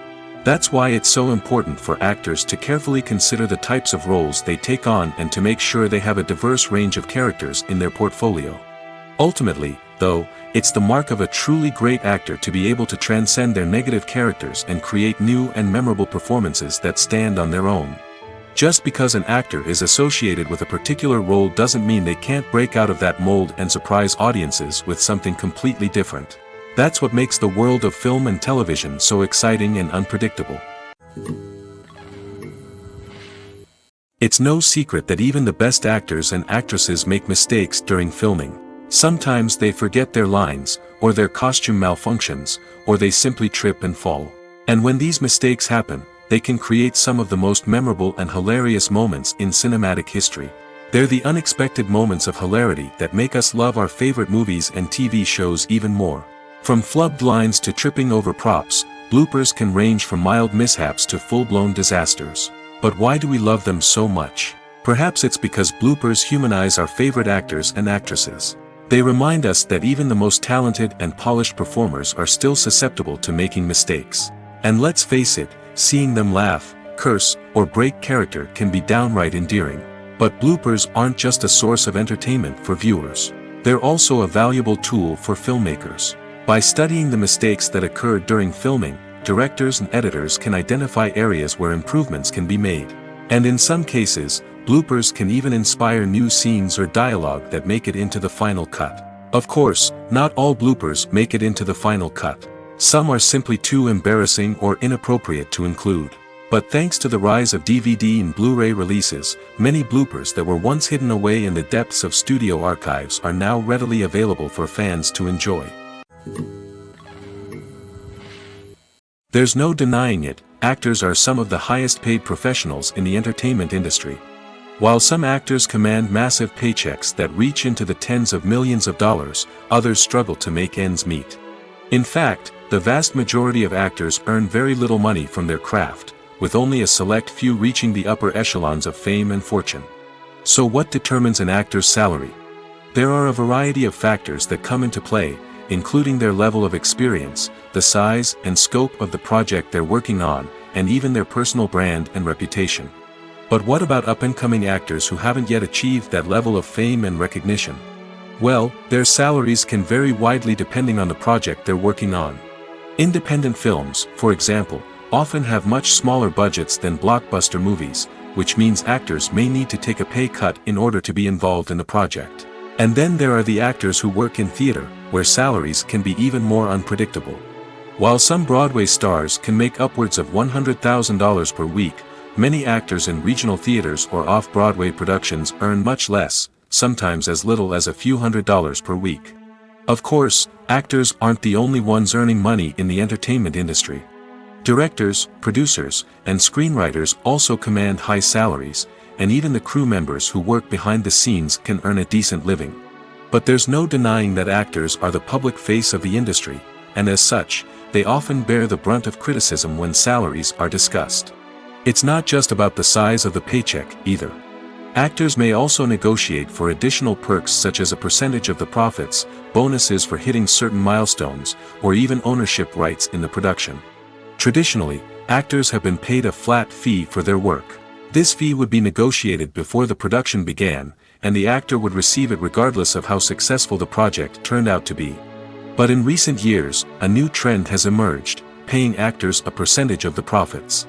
That's why it's so important for actors to carefully consider the types of roles they take on and to make sure they have a diverse range of characters in their portfolio. Ultimately, though, it's the mark of a truly great actor to be able to transcend their negative characters and create new and memorable performances that stand on their own. Just because an actor is associated with a particular role doesn't mean they can't break out of that mold and surprise audiences with something completely different. That's what makes the world of film and television so exciting and unpredictable. It's no secret that even the best actors and actresses make mistakes during filming. Sometimes they forget their lines, or their costume malfunctions, or they simply trip and fall. And when these mistakes happen, they can create some of the most memorable and hilarious moments in cinematic history. They're the unexpected moments of hilarity that make us love our favorite movies and TV shows even more. From flubbed lines to tripping over props, bloopers can range from mild mishaps to full-blown disasters. But why do we love them so much? Perhaps it's because bloopers humanize our favorite actors and actresses. They remind us that even the most talented and polished performers are still susceptible to making mistakes. And let's face it, seeing them laugh, curse, or break character can be downright endearing. But bloopers aren't just a source of entertainment for viewers. They're also a valuable tool for filmmakers. By studying the mistakes that occurred during filming, directors and editors can identify areas where improvements can be made. And in some cases, bloopers can even inspire new scenes or dialogue that make it into the final cut. Of course, not all bloopers make it into the final cut. Some are simply too embarrassing or inappropriate to include. But thanks to the rise of DVD and Blu-ray releases, many bloopers that were once hidden away in the depths of studio archives are now readily available for fans to enjoy. There's no denying it, actors are some of the highest paid professionals in the entertainment industry. While some actors command massive paychecks that reach into the tens of millions of dollars, others struggle to make ends meet. In fact, the vast majority of actors earn very little money from their craft, with only a select few reaching the upper echelons of fame and fortune. So what determines an actor's salary? There are a variety of factors that come into play, including their level of experience, the size and scope of the project they're working on, and even their personal brand and reputation. But what about up-and-coming actors who haven't yet achieved that level of fame and recognition? Well, their salaries can vary widely depending on the project they're working on. Independent films, for example, often have much smaller budgets than blockbuster movies, which means actors may need to take a pay cut in order to be involved in the project. And then there are the actors who work in theater, where salaries can be even more unpredictable. While some Broadway stars can make upwards of $100,000 per week, many actors in regional theaters or off-Broadway productions earn much less, sometimes as little as a few $100s per week. Of course, actors aren't the only ones earning money in the entertainment industry. Directors, producers, and screenwriters also command high salaries, and even the crew members who work behind the scenes can earn a decent living. But there's no denying that actors are the public face of the industry, and as such, they often bear the brunt of criticism when salaries are discussed. It's not just about the size of the paycheck, either. Actors may also negotiate for additional perks such as a percentage of the profits, bonuses for hitting certain milestones, or even ownership rights in the production. Traditionally, actors have been paid a flat fee for their work. This fee would be negotiated before the production began, and the actor would receive it regardless of how successful the project turned out to be. But in recent years, a new trend has emerged, paying actors a percentage of the profits.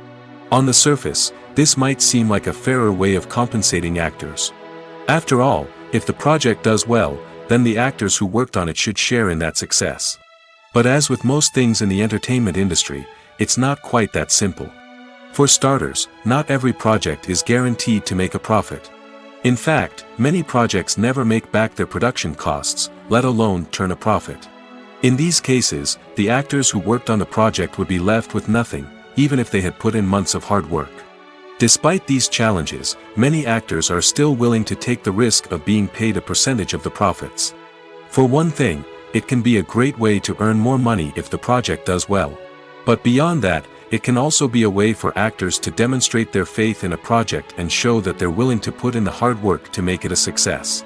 On the surface, this might seem like a fairer way of compensating actors. After all, if the project does well, then the actors who worked on it should share in that success. But as with most things in the entertainment industry, it's not quite that simple. For starters, not every project is guaranteed to make a profit. In fact, many projects never make back their production costs, let alone turn a profit. In these cases, the actors who worked on the project would be left with nothing, even if they had put in months of hard work. Despite these challenges, many actors are still willing to take the risk of being paid a percentage of the profits. For one thing, it can be a great way to earn more money if the project does well. But beyond that, it can also be a way for actors to demonstrate their faith in a project and show that they're willing to put in the hard work to make it a success.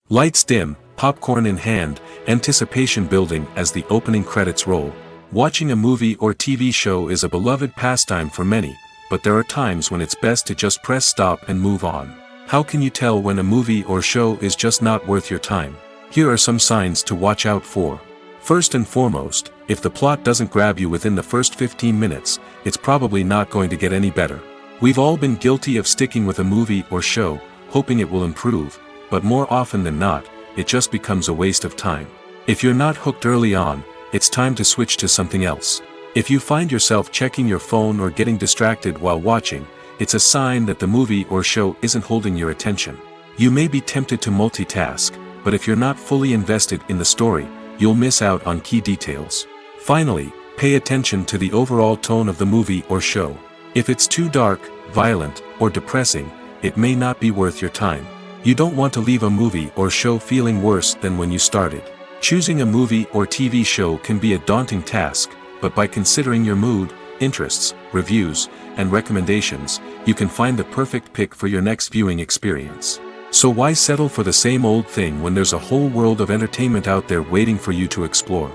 Lights dim, popcorn in hand, anticipation building as the opening credits roll. Watching a movie or TV show is a beloved pastime for many, but there are times when it's best to just press stop and move on. How can you tell when a movie or show is just not worth your time? Here are some signs to watch out for. First and foremost, if the plot doesn't grab you within the first 15 minutes, it's probably not going to get any better. We've all been guilty of sticking with a movie or show, hoping it will improve, but more often than not, it just becomes a waste of time. If you're not hooked early on, it's time to switch to something else. If you find yourself checking your phone or getting distracted while watching, it's a sign that the movie or show isn't holding your attention. You may be tempted to multitask, but if you're not fully invested in the story, you'll miss out on key details. Finally, pay attention to the overall tone of the movie or show. If it's too dark, violent, or depressing, it may not be worth your time. You don't want to leave a movie or show feeling worse than when you started. Choosing a movie or TV show can be a daunting task, but by considering your mood, interests, reviews, and recommendations, you can find the perfect pick for your next viewing experience. So why settle for the same old thing when there's a whole world of entertainment out there waiting for you to explore?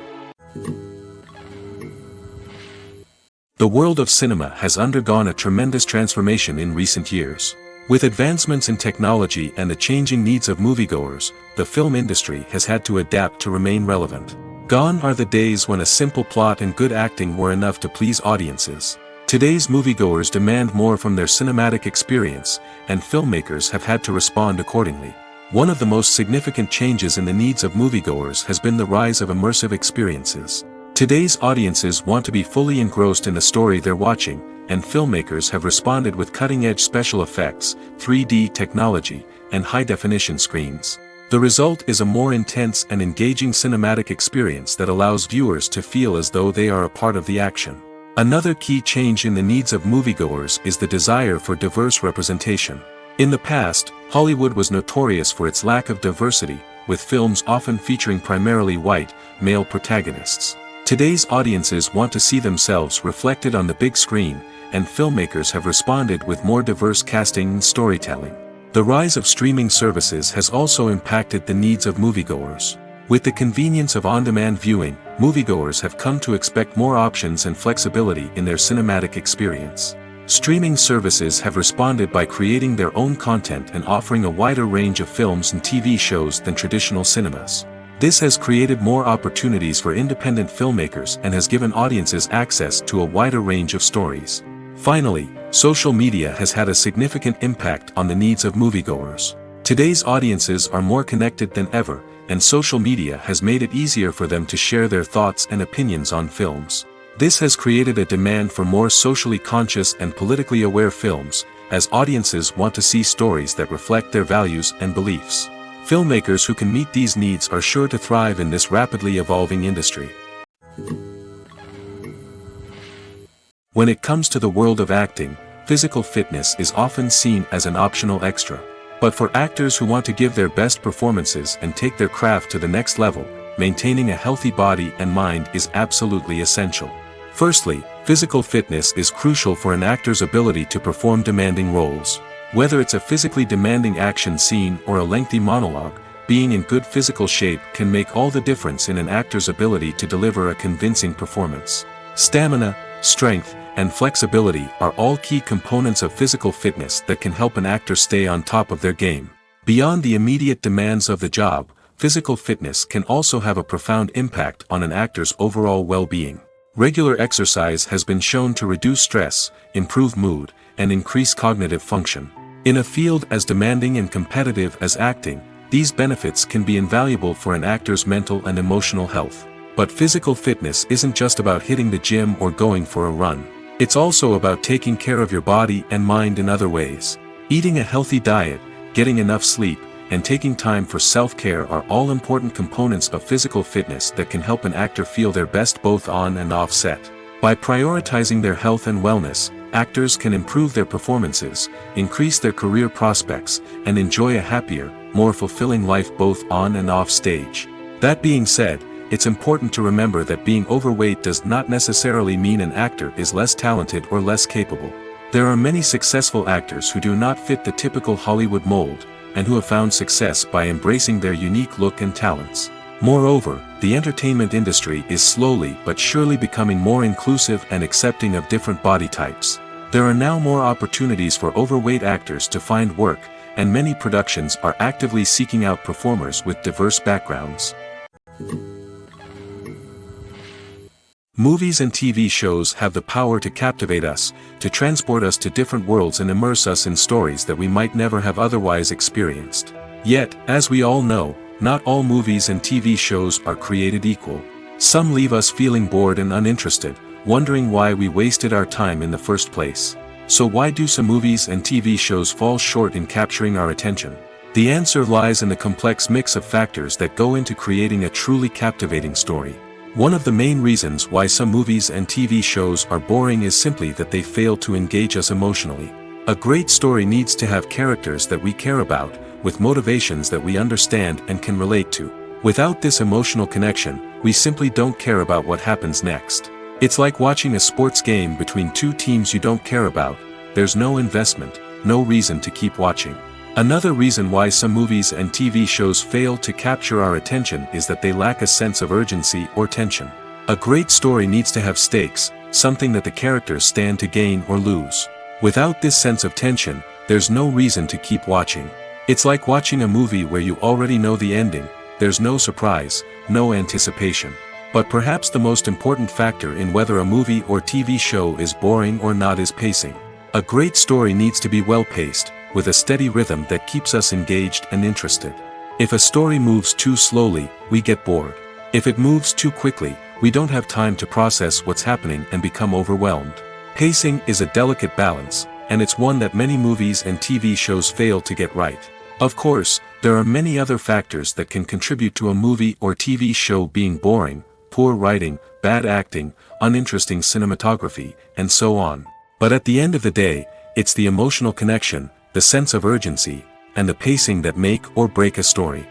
The world of cinema has undergone a tremendous transformation in recent years. With advancements in technology and the changing needs of moviegoers, the film industry has had to adapt to remain relevant. Gone are the days when a simple plot and good acting were enough to please audiences. Today's moviegoers demand more from their cinematic experience, and filmmakers have had to respond accordingly. One of the most significant changes in the needs of moviegoers has been the rise of immersive experiences. Today's audiences want to be fully engrossed in the story they're watching, and filmmakers have responded with cutting-edge special effects, 3D technology, and high-definition screens. The result is a more intense and engaging cinematic experience that allows viewers to feel as though they are a part of the action. Another key change in the needs of moviegoers is the desire for diverse representation. In the past, Hollywood was notorious for its lack of diversity, with films often featuring primarily white, male protagonists. Today's audiences want to see themselves reflected on the big screen, and filmmakers have responded with more diverse casting and storytelling. The rise of streaming services has also impacted the needs of moviegoers. With the convenience of on-demand viewing, moviegoers have come to expect more options and flexibility in their cinematic experience. Streaming services have responded by creating their own content and offering a wider range of films and TV shows than traditional cinemas. This has created more opportunities for independent filmmakers and has given audiences access to a wider range of stories. Finally, social media has had a significant impact on the needs of moviegoers. Today's audiences are more connected than ever, and social media has made it easier for them to share their thoughts and opinions on films. This has created a demand for more socially conscious and politically aware films, as audiences want to see stories that reflect their values and beliefs. Filmmakers who can meet these needs are sure to thrive in this rapidly evolving industry. When it comes to the world of acting, physical fitness is often seen as an optional extra. But for actors who want to give their best performances and take their craft to the next level, maintaining a healthy body and mind is absolutely essential. Firstly, physical fitness is crucial for an actor's ability to perform demanding roles. Whether it's a physically demanding action scene or a lengthy monologue, being in good physical shape can make all the difference in an actor's ability to deliver a convincing performance. Stamina, strength, and flexibility are all key components of physical fitness that can help an actor stay on top of their game. Beyond the immediate demands of the job, physical fitness can also have a profound impact on an actor's overall well-being. Regular exercise has been shown to reduce stress, improve mood, and increase cognitive function. In a field as demanding and competitive as acting, these benefits can be invaluable for an actor's mental and emotional health. But physical fitness isn't just about hitting the gym or going for a run. It's also about taking care of your body and mind in other ways. Eating a healthy diet, getting enough sleep, and taking time for self-care are all important components of physical fitness that can help an actor feel their best both on and off set. By prioritizing their health and wellness, actors can improve their performances, increase their career prospects, and enjoy a happier, more fulfilling life both on and off stage. That being said, it's important to remember that being overweight does not necessarily mean an actor is less talented or less capable. There are many successful actors who do not fit the typical Hollywood mold, and who have found success by embracing their unique look and talents. Moreover, the entertainment industry is slowly but surely becoming more inclusive and accepting of different body types. There are now more opportunities for overweight actors to find work, and many productions are actively seeking out performers with diverse backgrounds. Movies and TV shows have the power to captivate us, to transport us to different worlds and immerse us in stories that we might never have otherwise experienced. Yet, as we all know, not all movies and TV shows are created equal. Some leave us feeling bored and uninterested, wondering why we wasted our time in the first place. So why do some movies and TV shows fall short in capturing our attention? The answer lies in the complex mix of factors that go into creating a truly captivating story. One of the main reasons why some movies and TV shows are boring is simply that they fail to engage us emotionally. A great story needs to have characters that we care about, with motivations that we understand and can relate to. Without this emotional connection, we simply don't care about what happens next. It's like watching a sports game between two teams you don't care about. There's no investment, no reason to keep watching. Another reason why some movies and TV shows fail to capture our attention is that they lack a sense of urgency or tension. A great story needs to have stakes, something that the characters stand to gain or lose. Without this sense of tension, there's no reason to keep watching. It's like watching a movie where you already know the ending. There's no surprise, no anticipation. But perhaps the most important factor in whether a movie or TV show is boring or not is pacing. A great story needs to be well-paced, with a steady rhythm that keeps us engaged and interested. If a story moves too slowly, we get bored. If it moves too quickly, we don't have time to process what's happening and become overwhelmed. Pacing is a delicate balance, and it's one that many movies and TV shows fail to get right. Of course, there are many other factors that can contribute to a movie or TV show being boring: poor writing, bad acting, uninteresting cinematography, and so on. But at the end of the day, it's the emotional connection, the sense of urgency, and the pacing that make or break a story.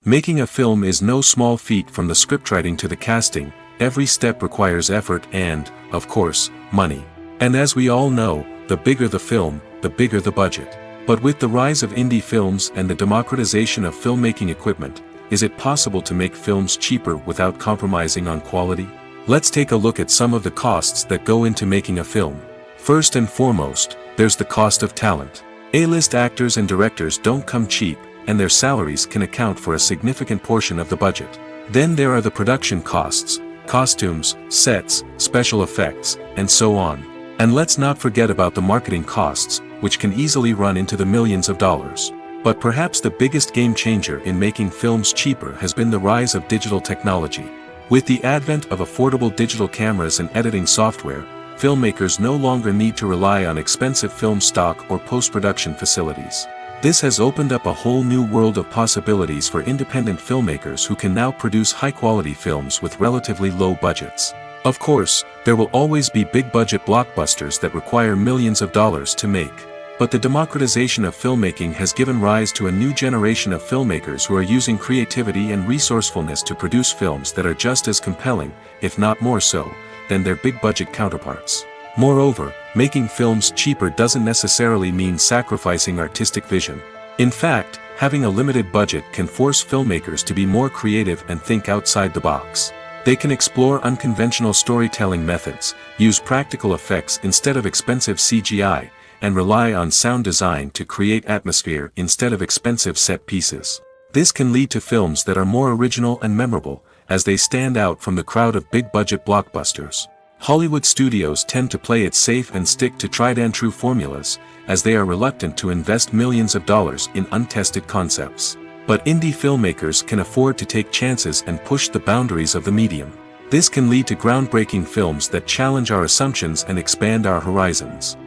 Making a film is no small feat. From the scriptwriting to the casting, every step requires effort and, of course, money. And as we all know, the bigger the film, the bigger the budget. But with the rise of indie films and the democratization of filmmaking equipment, is it possible to make films cheaper without compromising on quality? Let's take a look at some of the costs that go into making a film. First and foremost, there's the cost of talent. A-list actors and directors don't come cheap, and their salaries can account for a significant portion of the budget. Then there are the production costs, costumes, sets, special effects, and so on. And let's not forget about the marketing costs, which can easily run into the millions of dollars. But perhaps the biggest game changer in making films cheaper has been the rise of digital technology. With the advent of affordable digital cameras and editing software, filmmakers no longer need to rely on expensive film stock or post-production facilities. This has opened up a whole new world of possibilities for independent filmmakers who can now produce high-quality films with relatively low budgets. Of course, there will always be big-budget blockbusters that require millions of dollars to make. But the democratization of filmmaking has given rise to a new generation of filmmakers who are using creativity and resourcefulness to produce films that are just as compelling, if not more so, than their big-budget counterparts. Moreover, making films cheaper doesn't necessarily mean sacrificing artistic vision. In fact, having a limited budget can force filmmakers to be more creative and think outside the box. They can explore unconventional storytelling methods, use practical effects instead of expensive CGI, and rely on sound design to create atmosphere instead of expensive set pieces. This can lead to films that are more original and memorable, as they stand out from the crowd of big-budget blockbusters. Hollywood studios tend to play it safe and stick to tried-and-true formulas, as they are reluctant to invest millions of dollars in untested concepts. But indie filmmakers can afford to take chances and push the boundaries of the medium. This can lead to groundbreaking films that challenge our assumptions and expand our horizons.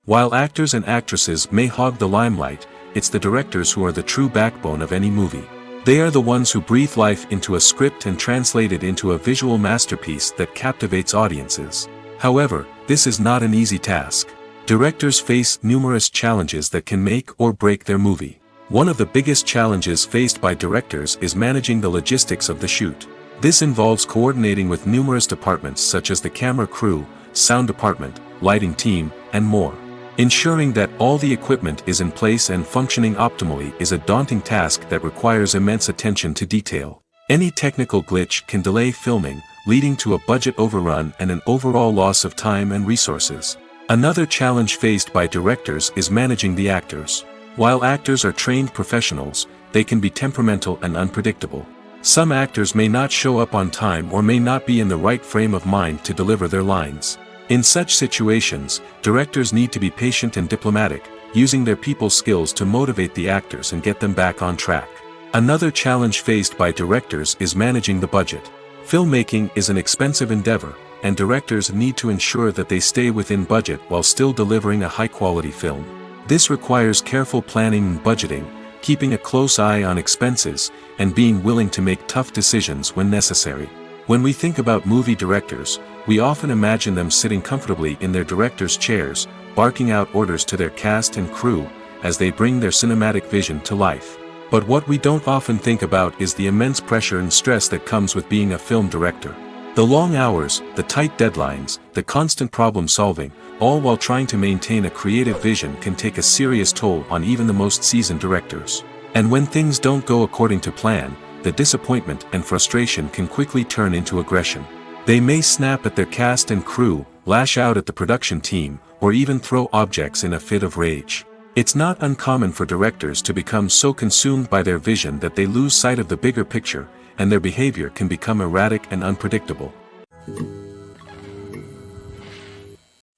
While actors and actresses may hog the limelight, it's the directors who are the true backbone of any movie. They are the ones who breathe life into a script and translate it into a visual masterpiece that captivates audiences. However, this is not an easy task. Directors face numerous challenges that can make or break their movie. One of the biggest challenges faced by directors is managing the logistics of the shoot. This involves coordinating with numerous departments such as the camera crew, sound department, lighting team, and more. Ensuring that all the equipment is in place and functioning optimally is a daunting task that requires immense attention to detail. Any technical glitch can delay filming, leading to a budget overrun and an overall loss of time and resources. Another challenge faced by directors is managing the actors. While actors are trained professionals, they can be temperamental and unpredictable. Some actors may not show up on time or may not be in the right frame of mind to deliver their lines. In such situations, directors need to be patient and diplomatic, using their people skills to motivate the actors and get them back on track. Another challenge faced by directors is managing the budget. Filmmaking is an expensive endeavor, and directors need to ensure that they stay within budget while still delivering a high-quality film. This requires careful planning and budgeting, keeping a close eye on expenses, and being willing to make tough decisions when necessary. When we think about movie directors, we often imagine them sitting comfortably in their director's chairs, barking out orders to their cast and crew, as they bring their cinematic vision to life. But what we don't often think about is the immense pressure and stress that comes with being a film director. The long hours, the tight deadlines, the constant problem solving, all while trying to maintain a creative vision can take a serious toll on even the most seasoned directors. And when things don't go according to plan, the disappointment and frustration can quickly turn into aggression. They may snap at their cast and crew, lash out at the production team, or even throw objects in a fit of rage. It's not uncommon for directors to become so consumed by their vision that they lose sight of the bigger picture, and their behavior can become erratic and unpredictable.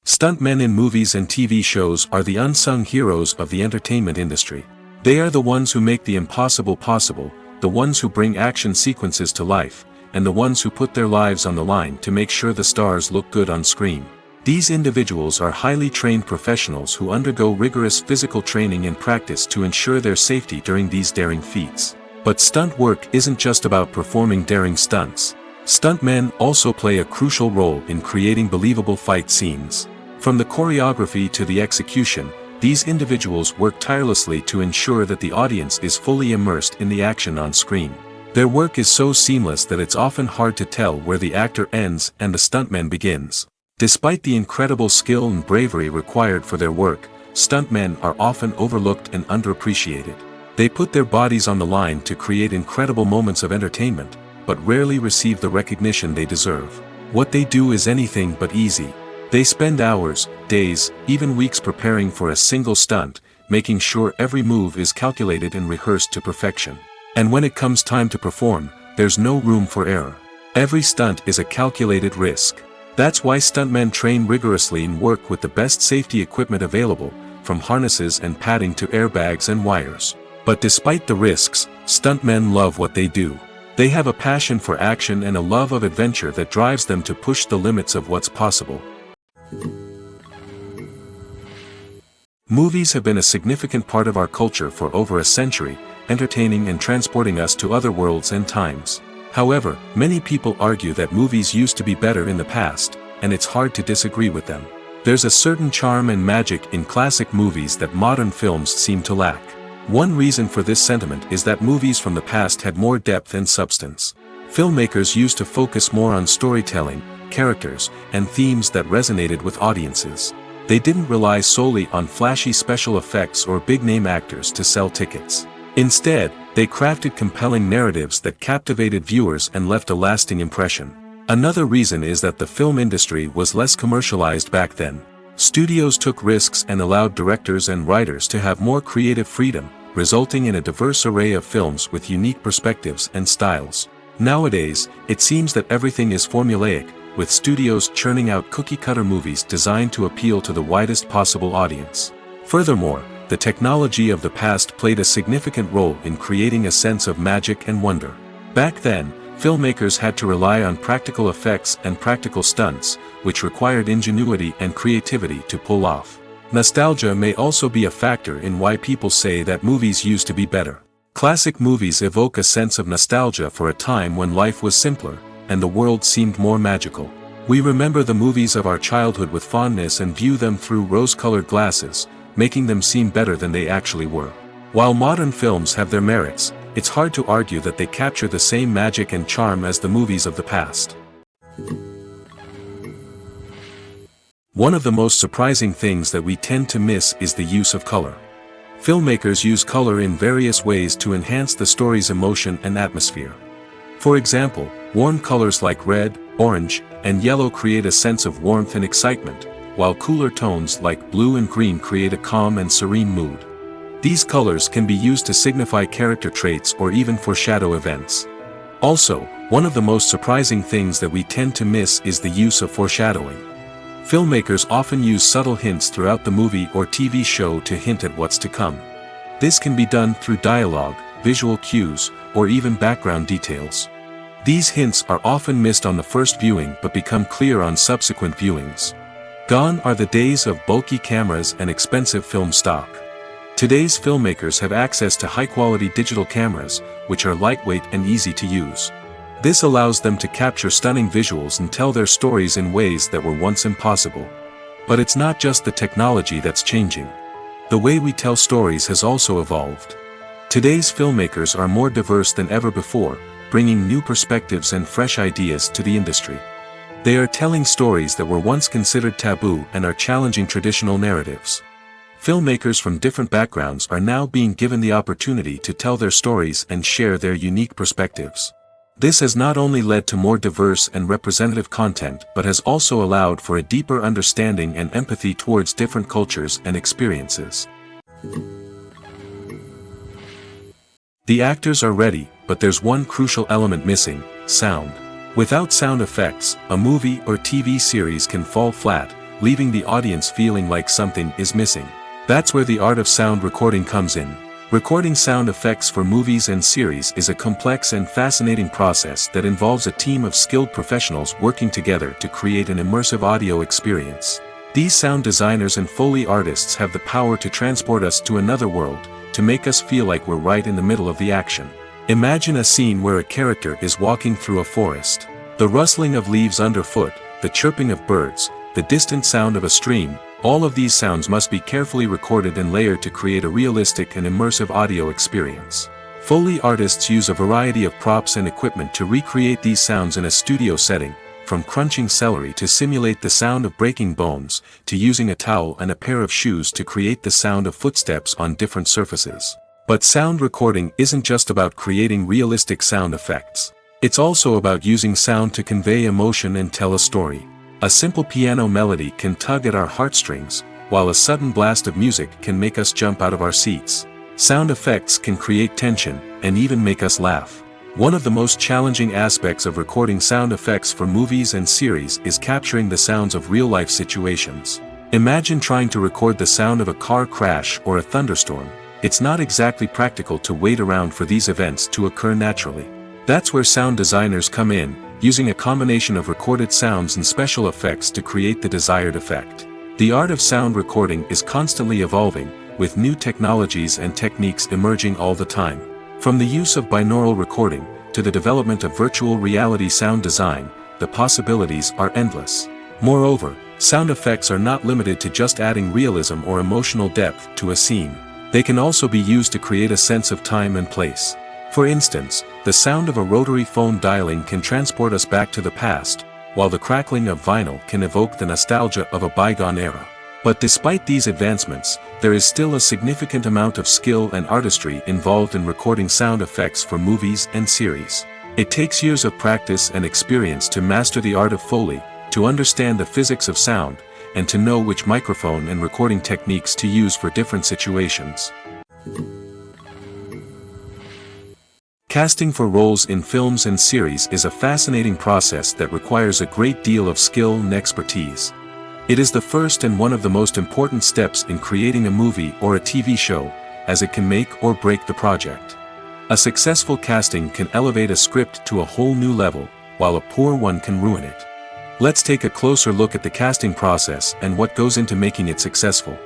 Stuntmen in movies and TV shows are the unsung heroes of the entertainment industry. They are the ones who make the impossible possible, the ones who bring action sequences to life, and the ones who put their lives on the line to make sure the stars look good on screen. These individuals are highly trained professionals who undergo rigorous physical training and practice to ensure their safety during these daring feats. But stunt work isn't just about performing daring stunts. Stuntmen also play a crucial role in creating believable fight scenes. From the choreography to the execution, these individuals work tirelessly to ensure that the audience is fully immersed in the action on screen. Their work is so seamless that it's often hard to tell where the actor ends and the stuntman begins. Despite the incredible skill and bravery required for their work, stuntmen are often overlooked and underappreciated. They put their bodies on the line to create incredible moments of entertainment, but rarely receive the recognition they deserve. What they do is anything but easy. They spend hours, days, even weeks preparing for a single stunt, making sure every move is calculated and rehearsed to perfection. And when it comes time to perform, there's no room for error. Every stunt is a calculated risk. That's why stuntmen train rigorously and work with the best safety equipment available, from harnesses and padding to airbags and wires. But despite the risks, stuntmen love what they do. They have a passion for action and a love of adventure that drives them to push the limits of what's possible. Movies have been a significant part of our culture for over a century, entertaining and transporting us to other worlds and times. However, many people argue that movies used to be better in the past, and it's hard to disagree with them. There's a certain charm and magic in classic movies that modern films seem to lack. One reason for this sentiment is that movies from the past had more depth and substance. Filmmakers used to focus more on storytelling, characters, and themes that resonated with audiences. They didn't rely solely on flashy special effects or big-name actors to sell tickets. Instead, they crafted compelling narratives that captivated viewers and left a lasting impression. Another reason is that the film industry was less commercialized back then. Studios took risks and allowed directors and writers to have more creative freedom, resulting in a diverse array of films with unique perspectives and styles. Nowadays, it seems that everything is formulaic, with studios churning out cookie-cutter movies designed to appeal to the widest possible audience. Furthermore, the technology of the past played a significant role in creating a sense of magic and wonder. Back then, filmmakers had to rely on practical effects and practical stunts, which required ingenuity and creativity to pull off. Nostalgia may also be a factor in why people say that movies used to be better. Classic movies evoke a sense of nostalgia for a time when life was simpler, and the world seemed more magical. We remember the movies of our childhood with fondness and view them through rose-colored glasses, making them seem better than they actually were. While modern films have their merits, it's hard to argue that they capture the same magic and charm as the movies of the past. One of the most surprising things that we tend to miss is the use of color. Filmmakers use color in various ways to enhance the story's emotion and atmosphere. For example, warm colors like red, orange, and yellow create a sense of warmth and excitement, while cooler tones like blue and green create a calm and serene mood. These colors can be used to signify character traits or even foreshadow events. Also, one of the most surprising things that we tend to miss is the use of foreshadowing. Filmmakers often use subtle hints throughout the movie or TV show to hint at what's to come. This can be done through dialogue, visual cues, or even background details. These hints are often missed on the first viewing but become clear on subsequent viewings. Gone are the days of bulky cameras and expensive film stock. Today's filmmakers have access to high-quality digital cameras, which are lightweight and easy to use. This allows them to capture stunning visuals and tell their stories in ways that were once impossible. But it's not just the technology that's changing. The way we tell stories has also evolved. Today's filmmakers are more diverse than ever before, bringing new perspectives and fresh ideas to the industry. They are telling stories that were once considered taboo and are challenging traditional narratives. Filmmakers from different backgrounds are now being given the opportunity to tell their stories and share their unique perspectives. This has not only led to more diverse and representative content but has also allowed for a deeper understanding and empathy towards different cultures and experiences. The actors are ready, but there's one crucial element missing: sound. Without sound effects, a movie or TV series can fall flat, leaving the audience feeling like something is missing. That's where the art of sound recording comes in. Recording sound effects for movies and series is a complex and fascinating process that involves a team of skilled professionals working together to create an immersive audio experience. These sound designers and Foley artists have the power to transport us to another world, to make us feel like we're right in the middle of the action. Imagine a scene where a character is walking through a forest. The rustling of leaves underfoot, the chirping of birds, the distant sound of a stream, all of these sounds must be carefully recorded and layered to create a realistic and immersive audio experience. Foley artists use a variety of props and equipment to recreate these sounds in a studio setting, from crunching celery to simulate the sound of breaking bones, to using a towel and a pair of shoes to create the sound of footsteps on different surfaces. But sound recording isn't just about creating realistic sound effects. It's also about using sound to convey emotion and tell a story. A simple piano melody can tug at our heartstrings, while a sudden blast of music can make us jump out of our seats. Sound effects can create tension, and even make us laugh. One of the most challenging aspects of recording sound effects for movies and series is capturing the sounds of real-life situations. Imagine trying to record the sound of a car crash or a thunderstorm. It's not exactly practical to wait around for these events to occur naturally. That's where sound designers come in, using a combination of recorded sounds and special effects to create the desired effect. The art of sound recording is constantly evolving, with new technologies and techniques emerging all the time. From the use of binaural recording, to the development of virtual reality sound design, the possibilities are endless. Moreover, sound effects are not limited to just adding realism or emotional depth to a scene. They can also be used to create a sense of time and place. For instance, the sound of a rotary phone dialing can transport us back to the past, while the crackling of vinyl can evoke the nostalgia of a bygone era. But despite these advancements, there is still a significant amount of skill and artistry involved in recording sound effects for movies and series. It takes years of practice and experience to master the art of Foley, to understand the physics of sound, and to know which microphone and recording techniques to use for different situations. Casting for roles in films and series is a fascinating process that requires a great deal of skill and expertise. It is the first and one of the most important steps in creating a movie or a TV show, as it can make or break the project. A successful casting can elevate a script to a whole new level, while a poor one can ruin it. Let's take a closer look at the casting process and what goes into making it successful.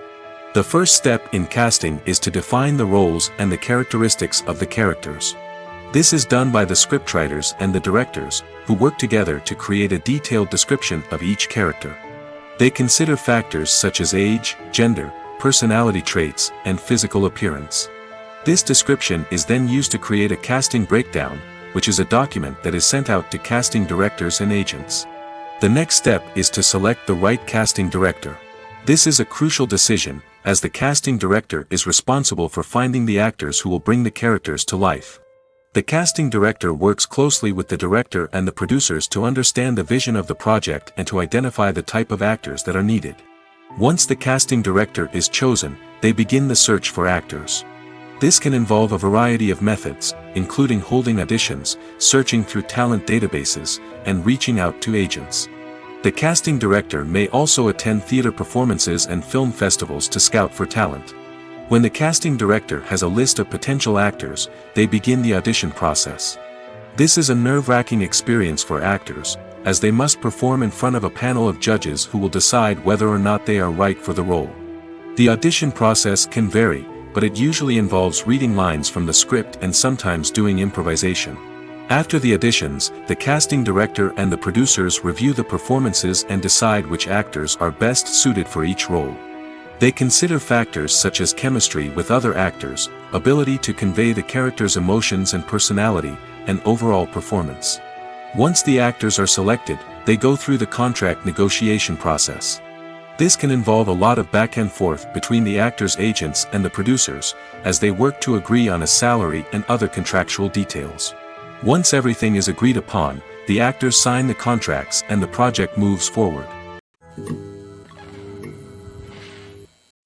The first step in casting is to define the roles and the characteristics of the characters. This is done by the scriptwriters and the directors, who work together to create a detailed description of each character. They consider factors such as age, gender, personality traits, and physical appearance. This description is then used to create a casting breakdown, which is a document that is sent out to casting directors and agents. The next step is to select the right casting director. This is a crucial decision, as the casting director is responsible for finding the actors who will bring the characters to life. The casting director works closely with the director and the producers to understand the vision of the project and to identify the type of actors that are needed. Once the casting director is chosen, they begin the search for actors. This can involve a variety of methods, including holding auditions, searching through talent databases, and reaching out to agents. The casting director may also attend theater performances and film festivals to scout for talent. When the casting director has a list of potential actors, they begin the audition process. This is a nerve-wracking experience for actors, as they must perform in front of a panel of judges who will decide whether or not they are right for the role. The audition process can vary, but it usually involves reading lines from the script and sometimes doing improvisation. After the auditions, the casting director and the producers review the performances and decide which actors are best suited for each role. They consider factors such as chemistry with other actors, ability to convey the character's emotions and personality, and overall performance. Once the actors are selected, they go through the contract negotiation process. This can involve a lot of back and forth between the actors' agents and the producers, as they work to agree on a salary and other contractual details. Once everything is agreed upon, the actors sign the contracts and the project moves forward.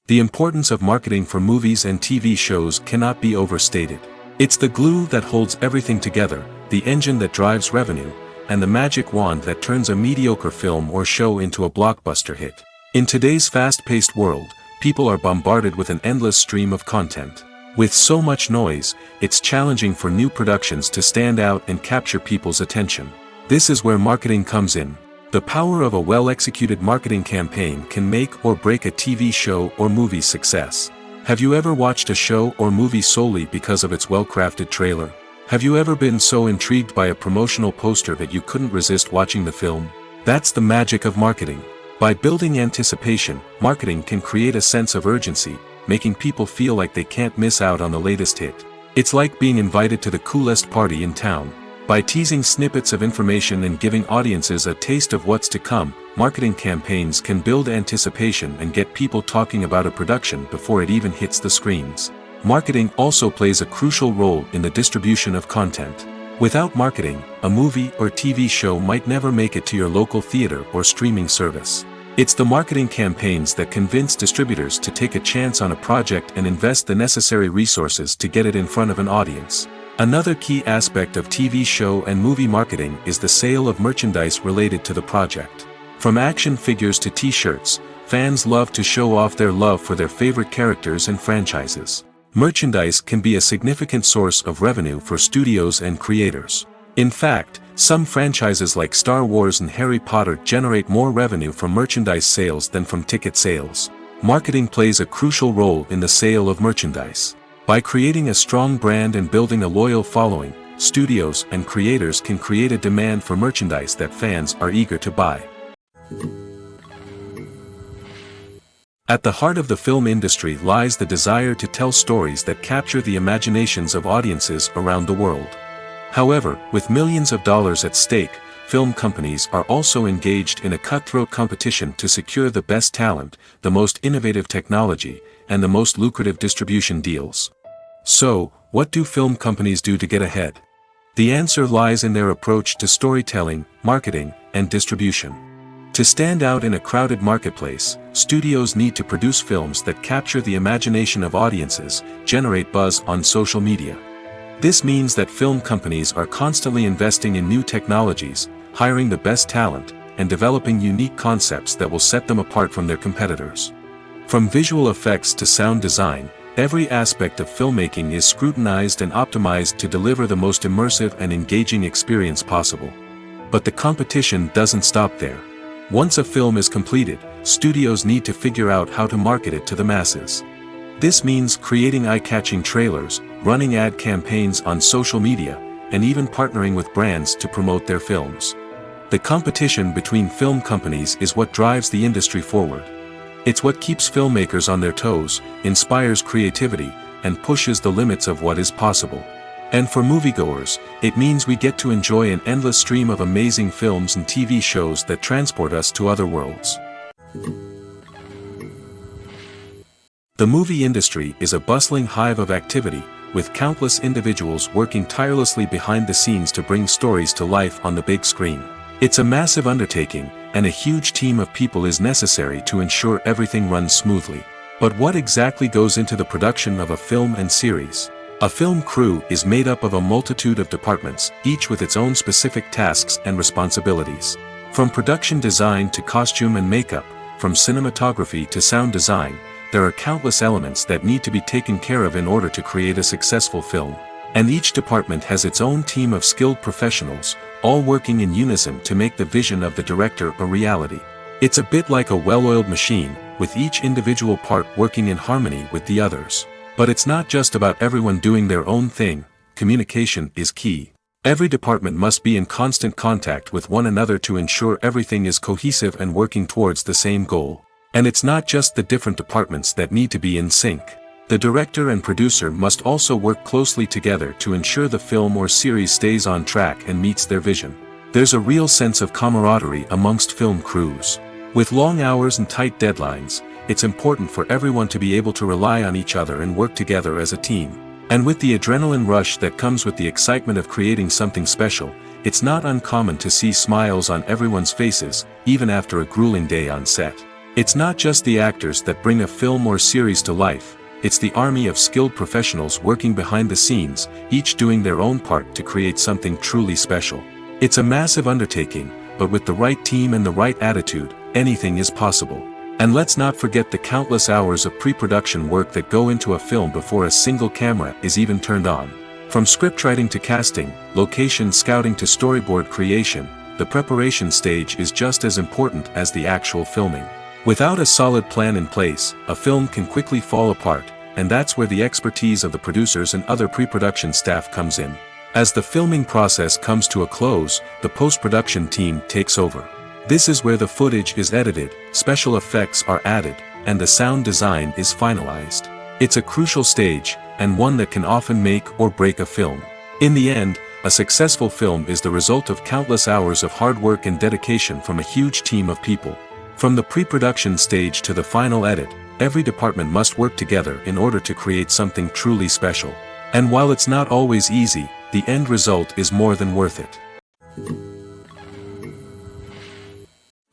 The importance of marketing for movies and TV shows cannot be overstated. It's the glue that holds everything together, the engine that drives revenue, and the magic wand that turns a mediocre film or show into a blockbuster hit. In today's fast-paced world, people are bombarded with an endless stream of content. With so much noise, it's challenging for new productions to stand out and capture people's attention. This is where marketing comes in. The power of a well-executed marketing campaign can make or break a TV show or movie's success. Have you ever watched a show or movie solely because of its well-crafted trailer? Have you ever been so intrigued by a promotional poster that you couldn't resist watching the film? That's the magic of marketing. By building anticipation, marketing can create a sense of urgency, making people feel like they can't miss out on the latest hit. It's like being invited to the coolest party in town. By teasing snippets of information and giving audiences a taste of what's to come, marketing campaigns can build anticipation and get people talking about a production before it even hits the screens. Marketing also plays a crucial role in the distribution of content. Without marketing, a movie or TV show might never make it to your local theater or streaming service. It's the marketing campaigns that convince distributors to take a chance on a project and invest the necessary resources to get it in front of an audience. Another key aspect of TV show and movie marketing is the sale of merchandise related to the project. From action figures to t-shirts, fans love to show off their love for their favorite characters and franchises. Merchandise can be a significant source of revenue for studios and creators. In fact, some franchises like Star Wars and Harry Potter generate more revenue from merchandise sales than from ticket sales. Marketing plays a crucial role in the sale of merchandise. By creating a strong brand and building a loyal following, studios and creators can create a demand for merchandise that fans are eager to buy. At the heart of the film industry lies the desire to tell stories that capture the imaginations of audiences around the world. However, with millions of dollars at stake, film companies are also engaged in a cutthroat competition to secure the best talent, the most innovative technology, and the most lucrative distribution deals. So, what do film companies do to get ahead? The answer lies in their approach to storytelling, marketing, and distribution. To stand out in a crowded marketplace, studios need to produce films that capture the imagination of audiences, generate buzz on social media. This means that film companies are constantly investing in new technologies, hiring the best talent, and developing unique concepts that will set them apart from their competitors. From visual effects to sound design, every aspect of filmmaking is scrutinized and optimized to deliver the most immersive and engaging experience possible. But the competition doesn't stop there. Once a film is completed, studios need to figure out how to market it to the masses. This means creating eye-catching trailers, running ad campaigns on social media, and even partnering with brands to promote their films. The competition between film companies is what drives the industry forward. It's what keeps filmmakers on their toes, inspires creativity, and pushes the limits of what is possible. And for moviegoers, it means we get to enjoy an endless stream of amazing films and TV shows that transport us to other worlds. The movie industry is a bustling hive of activity, with countless individuals working tirelessly behind the scenes to bring stories to life on the big screen. It's a massive undertaking, and a huge team of people is necessary to ensure everything runs smoothly. But what exactly goes into the production of a film and series? A film crew is made up of a multitude of departments, each with its own specific tasks and responsibilities. From production design to costume and makeup, from cinematography to sound design, there are countless elements that need to be taken care of in order to create a successful film. And each department has its own team of skilled professionals, all working in unison to make the vision of the director a reality. It's a bit like a well-oiled machine, with each individual part working in harmony with the others. But it's not just about everyone doing their own thing. Communication is key. Every department must be in constant contact with one another to ensure everything is cohesive and working towards the same goal. And it's not just the different departments that need to be in sync. The director and producer must also work closely together to ensure the film or series stays on track and meets their vision. There's a real sense of camaraderie amongst film crews. With long hours and tight deadlines, it's important for everyone to be able to rely on each other and work together as a team. And with the adrenaline rush that comes with the excitement of creating something special, it's not uncommon to see smiles on everyone's faces, even after a grueling day on set. It's not just the actors that bring a film or series to life, it's the army of skilled professionals working behind the scenes, each doing their own part to create something truly special. It's a massive undertaking, but with the right team and the right attitude, anything is possible. And let's not forget the countless hours of pre-production work that go into a film before a single camera is even turned on. From scriptwriting to casting, location scouting to storyboard creation, the preparation stage is just as important as the actual filming. Without a solid plan in place, a film can quickly fall apart, and that's where the expertise of the producers and other pre-production staff comes in. As the filming process comes to a close, the post-production team takes over. This is where the footage is edited, special effects are added, and the sound design is finalized. It's a crucial stage, and one that can often make or break a film. In the end, a successful film is the result of countless hours of hard work and dedication from a huge team of people. From the pre-production stage to the final edit, every department must work together in order to create something truly special. And while it's not always easy, the end result is more than worth it.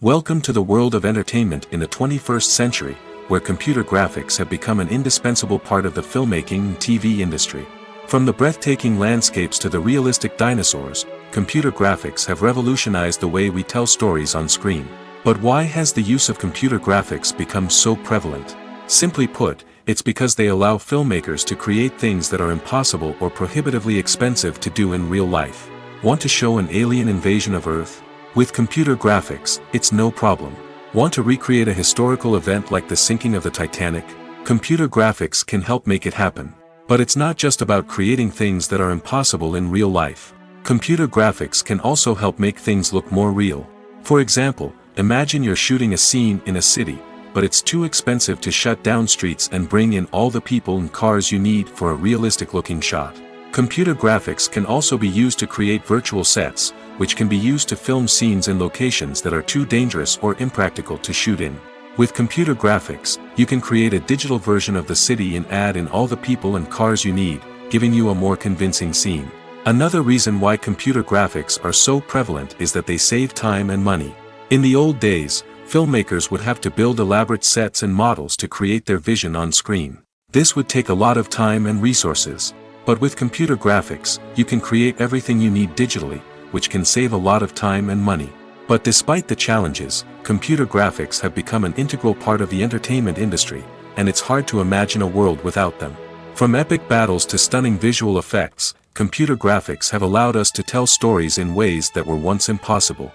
Welcome to the world of entertainment in the 21st century, where computer graphics have become an indispensable part of the filmmaking and TV industry. From the breathtaking landscapes to the realistic dinosaurs, computer graphics have revolutionized the way we tell stories on screen. But why has the use of computer graphics become so prevalent? Simply put, it's because they allow filmmakers to create things that are impossible or prohibitively expensive to do in real life. Want to show an alien invasion of Earth? With computer graphics, it's no problem. Want to recreate a historical event like the sinking of the Titanic? Computer graphics can help make it happen. But it's not just about creating things that are impossible in real life. Computer graphics can also help make things look more real. For example, imagine you're shooting a scene in a city, but it's too expensive to shut down streets and bring in all the people and cars you need for a realistic-looking shot. Computer graphics can also be used to create virtual sets, which can be used to film scenes in locations that are too dangerous or impractical to shoot in. With computer graphics, you can create a digital version of the city and add in all the people and cars you need, giving you a more convincing scene. Another reason why computer graphics are so prevalent is that they save time and money. In the old days, filmmakers would have to build elaborate sets and models to create their vision on screen. This would take a lot of time and resources. But with computer graphics, you can create everything you need digitally, which can save a lot of time and money. But despite the challenges, computer graphics have become an integral part of the entertainment industry, and it's hard to imagine a world without them. From epic battles to stunning visual effects, computer graphics have allowed us to tell stories in ways that were once impossible.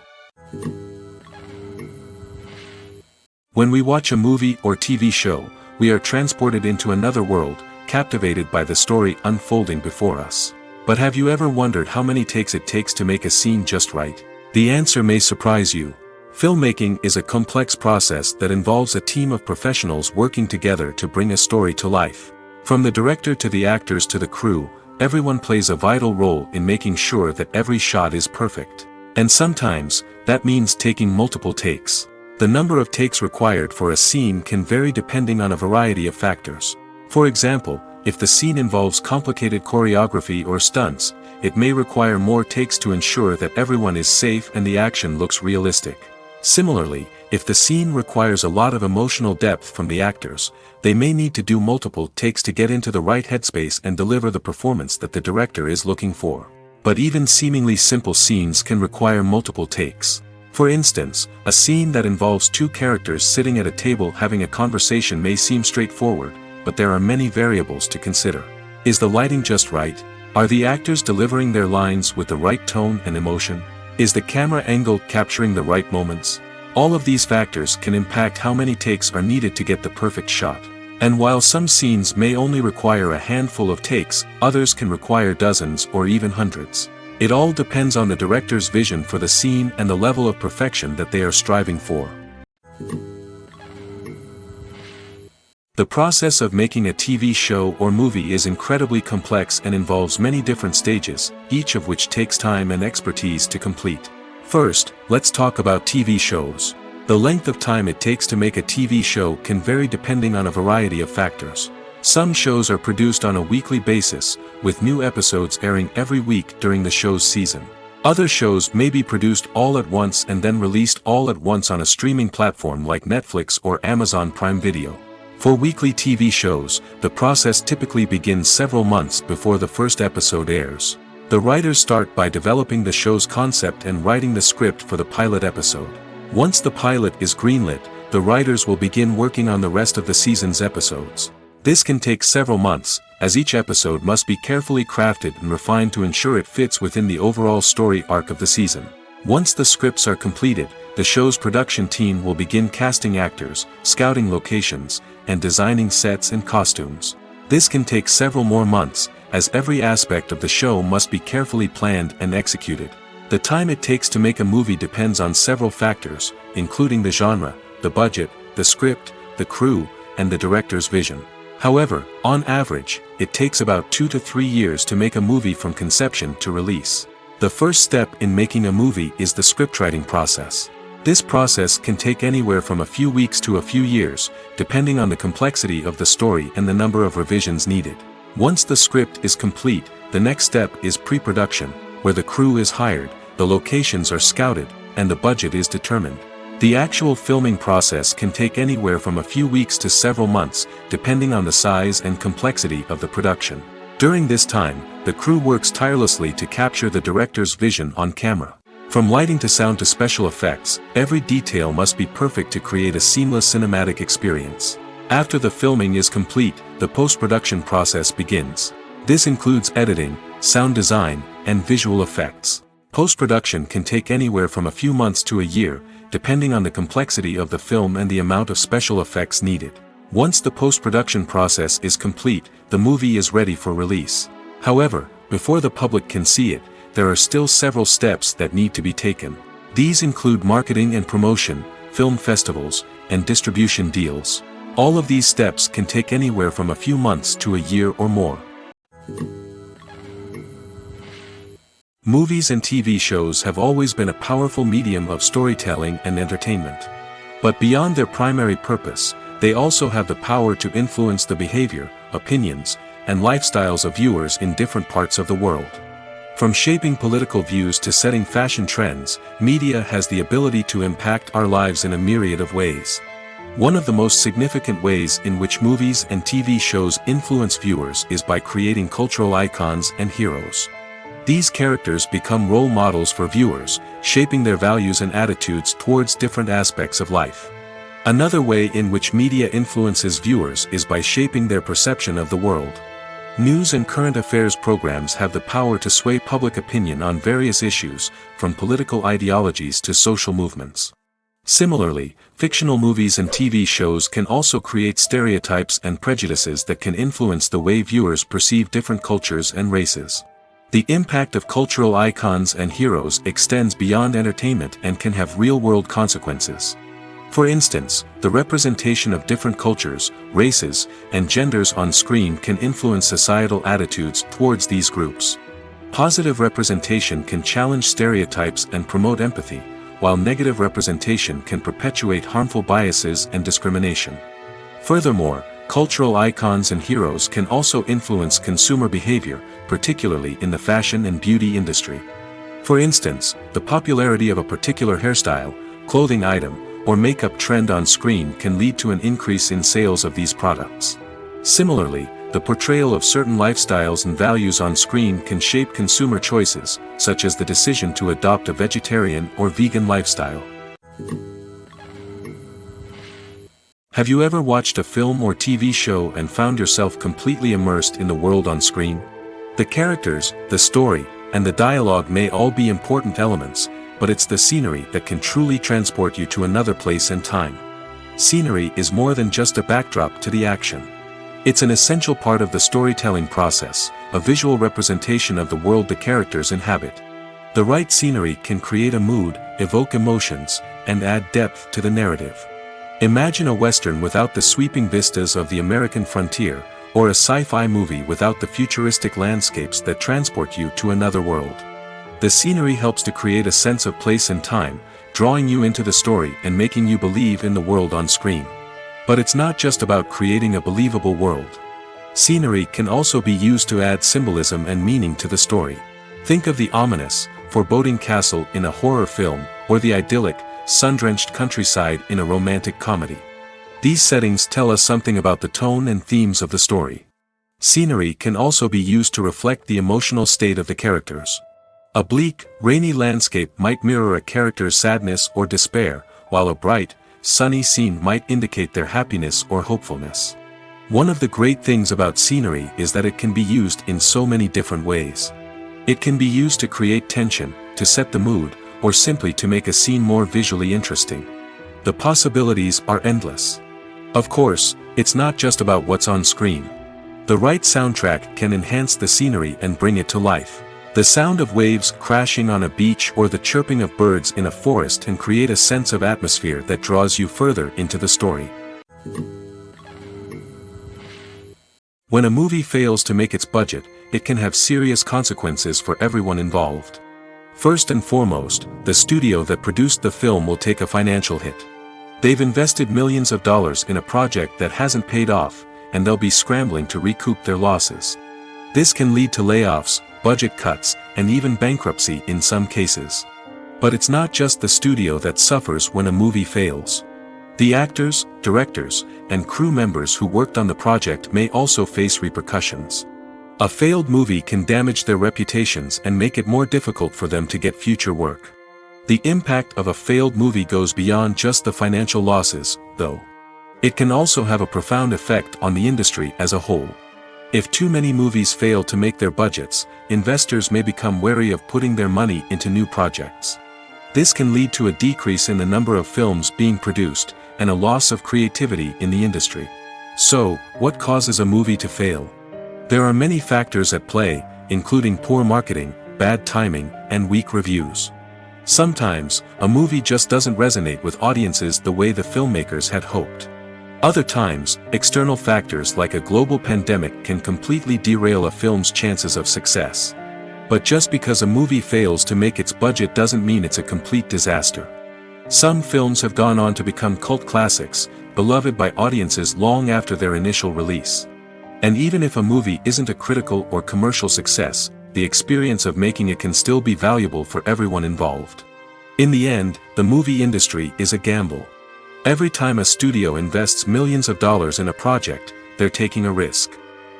When we watch a movie or TV show, we are transported into another world, captivated by the story unfolding before us. But have you ever wondered how many takes it takes to make a scene just right? The answer may surprise you. Filmmaking is a complex process that involves a team of professionals working together to bring a story to life. From the director to the actors to the crew, everyone plays a vital role in making sure that every shot is perfect. And sometimes, that means taking multiple takes. The number of takes required for a scene can vary depending on a variety of factors. For example, if the scene involves complicated choreography or stunts, it may require more takes to ensure that everyone is safe and the action looks realistic. Similarly, if the scene requires a lot of emotional depth from the actors, they may need to do multiple takes to get into the right headspace and deliver the performance that the director is looking for. But even seemingly simple scenes can require multiple takes. For instance, a scene that involves two characters sitting at a table having a conversation may seem straightforward, but there are many variables to consider. Is the lighting just right? Are the actors delivering their lines with the right tone and emotion? Is the camera angle capturing the right moments? All of these factors can impact how many takes are needed to get the perfect shot. And while some scenes may only require a handful of takes, others can require dozens or even hundreds. It all depends on the director's vision for the scene and the level of perfection that they are striving for. The process of making a TV show or movie is incredibly complex and involves many different stages, each of which takes time and expertise to complete. First, let's talk about TV shows. The length of time it takes to make a TV show can vary depending on a variety of factors. Some shows are produced on a weekly basis, with new episodes airing every week during the show's season. Other shows may be produced all at once and then released all at once on a streaming platform like Netflix or Amazon Prime Video. For weekly TV shows, the process typically begins several months before the first episode airs. The writers start by developing the show's concept and writing the script for the pilot episode. Once the pilot is greenlit, the writers will begin working on the rest of the season's episodes. This can take several months, as each episode must be carefully crafted and refined to ensure it fits within the overall story arc of the season. Once the scripts are completed, the show's production team will begin casting actors, scouting locations, and designing sets and costumes. This can take several more months, as every aspect of the show must be carefully planned and executed. The time it takes to make a movie depends on several factors, including the genre, the budget, the script, the crew, and the director's vision. However, on average, it takes about 2 to 3 years to make a movie from conception to release. The first step in making a movie is the scriptwriting process. This process can take anywhere from a few weeks to a few years, depending on the complexity of the story and the number of revisions needed. Once the script is complete, the next step is pre-production, where the crew is hired, the locations are scouted, and the budget is determined. The actual filming process can take anywhere from a few weeks to several months, depending on the size and complexity of the production. During this time, the crew works tirelessly to capture the director's vision on camera. From lighting to sound to special effects, every detail must be perfect to create a seamless cinematic experience. After the filming is complete, the post-production process begins. This includes editing, sound design, and visual effects. Post-production can take anywhere from a few months to a year, depending on the complexity of the film and the amount of special effects needed. Once the post-production process is complete, the movie is ready for release. However, before the public can see it, there are still several steps that need to be taken. These include marketing and promotion, film festivals, and distribution deals. All of these steps can take anywhere from a few months to a year or more. Movies and TV shows have always been a powerful medium of storytelling and entertainment. But beyond their primary purpose, they also have the power to influence the behavior, opinions, and lifestyles of viewers in different parts of the world. From shaping political views to setting fashion trends, media has the ability to impact our lives in a myriad of ways. One of the most significant ways in which movies and TV shows influence viewers is by creating cultural icons and heroes. These characters become role models for viewers, shaping their values and attitudes towards different aspects of life. Another way in which media influences viewers is by shaping their perception of the world. News and current affairs programs have the power to sway public opinion on various issues, from political ideologies to social movements. Similarly, fictional movies and TV shows can also create stereotypes and prejudices that can influence the way viewers perceive different cultures and races. The impact of cultural icons and heroes extends beyond entertainment and can have real-world consequences. For instance, the representation of different cultures, races, and genders on screen can influence societal attitudes towards these groups. Positive representation can challenge stereotypes and promote empathy, while negative representation can perpetuate harmful biases and discrimination. Furthermore, cultural icons and heroes can also influence consumer behavior, particularly in the fashion and beauty industry. For instance, the popularity of a particular hairstyle, clothing item, or makeup trend on screen can lead to an increase in sales of these products. Similarly, the portrayal of certain lifestyles and values on screen can shape consumer choices, such as the decision to adopt a vegetarian or vegan lifestyle. Have you ever watched a film or TV show and found yourself completely immersed in the world on screen? The characters, the story, and the dialogue may all be important elements, but it's the scenery that can truly transport you to another place and time. Scenery is more than just a backdrop to the action. It's an essential part of the storytelling process, a visual representation of the world the characters inhabit. The right scenery can create a mood, evoke emotions, and add depth to the narrative. Imagine a Western without the sweeping vistas of the American frontier, or a sci-fi movie without the futuristic landscapes that transport you to another world. The scenery helps to create a sense of place and time, drawing you into the story and making you believe in the world on screen. But it's not just about creating a believable world. Scenery can also be used to add symbolism and meaning to the story. Think of the ominous, foreboding castle in a horror film, or the idyllic, sun-drenched countryside in a romantic comedy. These settings tell us something about the tone and themes of the story. Scenery can also be used to reflect the emotional state of the characters. A bleak, rainy landscape might mirror a character's sadness or despair, while a bright, sunny scene might indicate their happiness or hopefulness. One of the great things about scenery is that it can be used in so many different ways. It can be used to create tension, to set the mood, or simply to make a scene more visually interesting. The possibilities are endless. Of course, it's not just about what's on screen. The right soundtrack can enhance the scenery and bring it to life. The sound of waves crashing on a beach or the chirping of birds in a forest can create a sense of atmosphere that draws you further into the story. When a movie fails to make its budget, it can have serious consequences for everyone involved. First and foremost, the studio that produced the film will take a financial hit. They've invested millions of dollars in a project that hasn't paid off, and they'll be scrambling to recoup their losses. This can lead to layoffs, budget cuts, and even bankruptcy in some cases. But it's not just the studio that suffers when a movie fails. The actors, directors, and crew members who worked on the project may also face repercussions. A failed movie can damage their reputations and make it more difficult for them to get future work. The impact of a failed movie goes beyond just the financial losses, though. It can also have a profound effect on the industry as a whole. If too many movies fail to make their budgets, investors may become wary of putting their money into new projects. This can lead to a decrease in the number of films being produced, and a loss of creativity in the industry. So, what causes a movie to fail? There are many factors at play, including poor marketing, bad timing, and weak reviews. Sometimes, a movie just doesn't resonate with audiences the way the filmmakers had hoped. Other times, external factors like a global pandemic can completely derail a film's chances of success. But just because a movie fails to make its budget doesn't mean it's a complete disaster. Some films have gone on to become cult classics, beloved by audiences long after their initial release. And even if a movie isn't a critical or commercial success, the experience of making it can still be valuable for everyone involved. In the end, the movie industry is a gamble. Every time a studio invests millions of dollars in a project, they're taking a risk.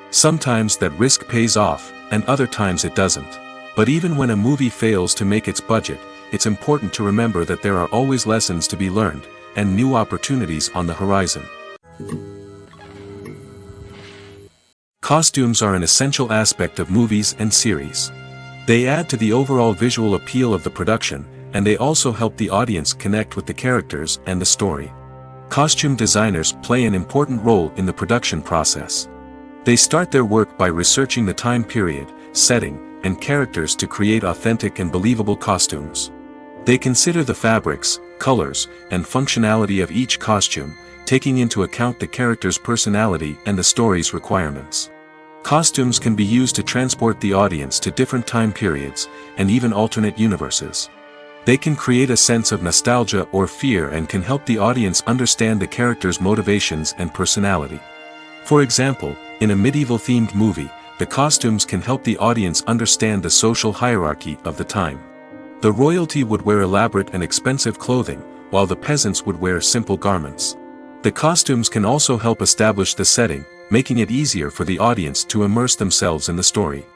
Sometimes that risk pays off, and other times it doesn't. But even when a movie fails to make its budget, it's important to remember that there are always lessons to be learned, and new opportunities on the horizon. Costumes are an essential aspect of movies and series. They add to the overall visual appeal of the production, and they also help the audience connect with the characters and the story. Costume designers play an important role in the production process. They start their work by researching the time period, setting, and characters to create authentic and believable costumes. They consider the fabrics, colors, and functionality of each costume, taking into account the character's personality and the story's requirements. Costumes can be used to transport the audience to different time periods, and even alternate universes. They can create a sense of nostalgia or fear and can help the audience understand the character's motivations and personality. For example, in a medieval-themed movie, the costumes can help the audience understand the social hierarchy of the time. The royalty would wear elaborate and expensive clothing, while the peasants would wear simple garments. The costumes can also help establish the setting, making it easier for the audience to immerse themselves in the story.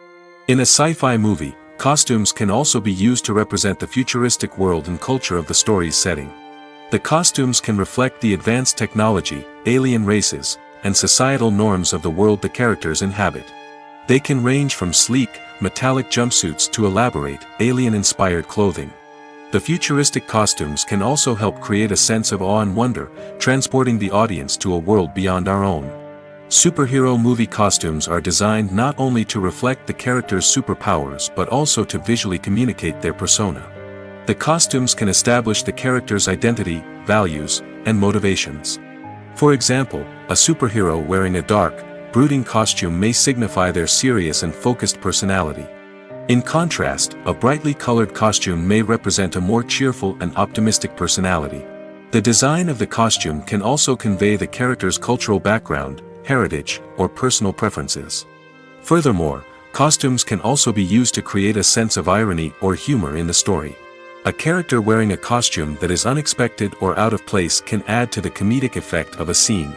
In a sci-fi movie, costumes can also be used to represent the futuristic world and culture of the story's setting. The costumes can reflect the advanced technology, alien races, and societal norms of the world the characters inhabit. They can range from sleek, metallic jumpsuits to elaborate, alien-inspired clothing. The futuristic costumes can also help create a sense of awe and wonder, transporting the audience to a world beyond our own. Superhero movie costumes are designed not only to reflect the character's superpowers but also to visually communicate their persona. The costumes can establish the character's identity, values, and motivations. For example, a superhero wearing a dark, brooding costume may signify their serious and focused personality. In contrast, a brightly colored costume may represent a more cheerful and optimistic personality. The design of the costume can also convey the character's cultural background, heritage, or personal preferences. Furthermore, costumes can also be used to create a sense of irony or humor in the story. A character wearing a costume that is unexpected or out of place can add to the comedic effect of a scene.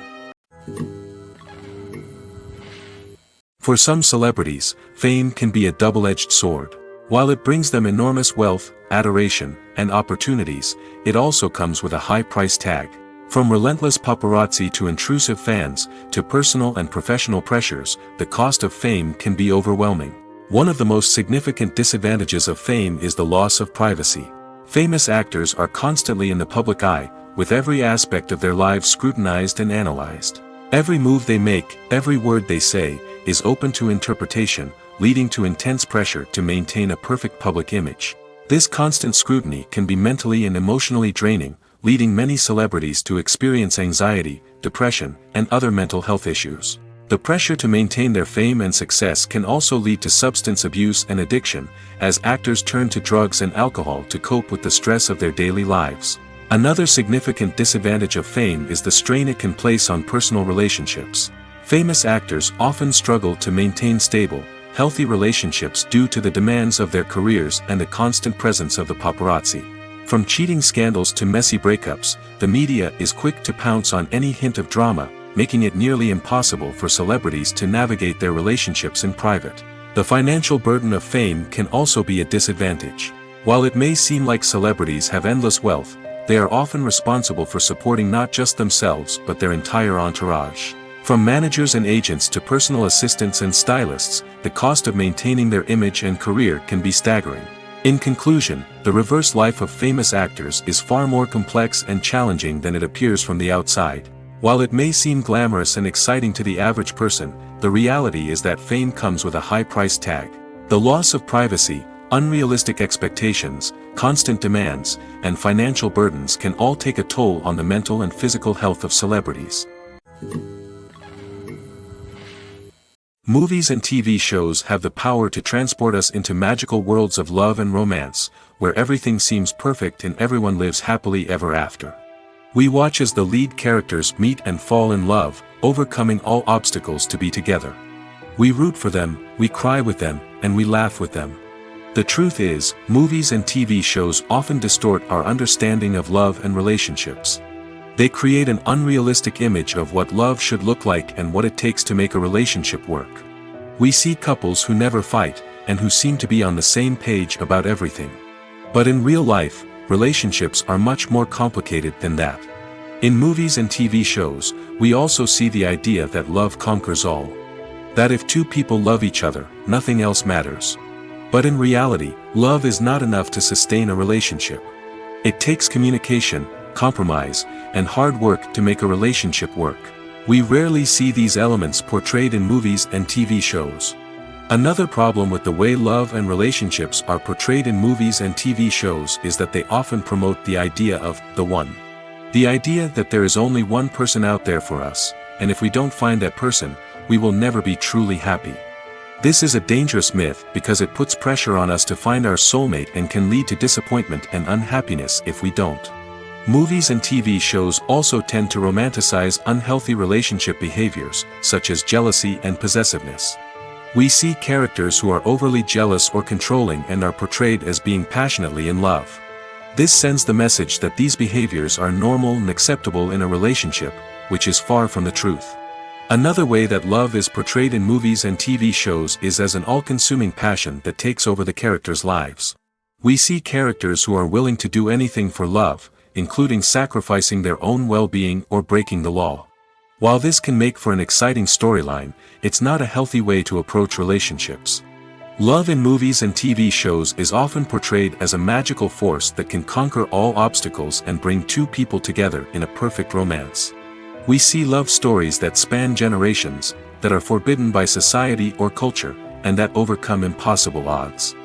For some celebrities, fame can be a double-edged sword. While it brings them enormous wealth, adoration, and opportunities, it also comes with a high price tag. From relentless paparazzi to intrusive fans, to personal and professional pressures, the cost of fame can be overwhelming. One of the most significant disadvantages of fame is the loss of privacy. Famous actors are constantly in the public eye, with every aspect of their lives scrutinized and analyzed. Every move they make, every word they say, is open to interpretation, leading to intense pressure to maintain a perfect public image. This constant scrutiny can be mentally and emotionally draining, leading many celebrities to experience anxiety, depression, and other mental health issues. The pressure to maintain their fame and success can also lead to substance abuse and addiction, as actors turn to drugs and alcohol to cope with the stress of their daily lives. Another significant disadvantage of fame is the strain it can place on personal relationships. Famous actors often struggle to maintain stable, healthy relationships due to the demands of their careers and the constant presence of the paparazzi. From cheating scandals to messy breakups, the media is quick to pounce on any hint of drama, making it nearly impossible for celebrities to navigate their relationships in private. The financial burden of fame can also be a disadvantage. While it may seem like celebrities have endless wealth, they are often responsible for supporting not just themselves but their entire entourage. From managers and agents to personal assistants and stylists, the cost of maintaining their image and career can be staggering. In conclusion, the reverse life of famous actors is far more complex and challenging than it appears from the outside. While it may seem glamorous and exciting to the average person, the reality is that fame comes with a high price tag. The loss of privacy, unrealistic expectations, constant demands, and financial burdens can all take a toll on the mental and physical health of celebrities. Movies and TV shows have the power to transport us into magical worlds of love and romance, where everything seems perfect and everyone lives happily ever after. We watch as the lead characters meet and fall in love, overcoming all obstacles to be together. We root for them, we cry with them, and we laugh with them. The truth is, movies and TV shows often distort our understanding of love and relationships. They create an unrealistic image of what love should look like and what it takes to make a relationship work. We see couples who never fight, and who seem to be on the same page about everything. But in real life, relationships are much more complicated than that. In movies and TV shows, we also see the idea that love conquers all. That if two people love each other, nothing else matters. But in reality, love is not enough to sustain a relationship. It takes communication, compromise, and hard work to make a relationship work. We rarely see these elements portrayed in movies and TV shows. Another problem with the way love and relationships are portrayed in movies and TV shows is that they often promote the idea of the one. The idea that there is only one person out there for us, and if we don't find that person, we will never be truly happy. This is a dangerous myth because it puts pressure on us to find our soulmate and can lead to disappointment and unhappiness if we don't. Movies and TV shows also tend to romanticize unhealthy relationship behaviors, such as jealousy and possessiveness. We see characters who are overly jealous or controlling and are portrayed as being passionately in love. This sends the message that these behaviors are normal and acceptable in a relationship, which is far from the truth. Another way that love is portrayed in movies and TV shows is as an all-consuming passion that takes over the characters' lives. We see characters who are willing to do anything for love, including sacrificing their own well-being or breaking the law. While this can make for an exciting storyline, it's not a healthy way to approach relationships. Love in movies and TV shows is often portrayed as a magical force that can conquer all obstacles and bring two people together in a perfect romance. We see love stories that span generations, that are forbidden by society or culture, and that overcome impossible odds.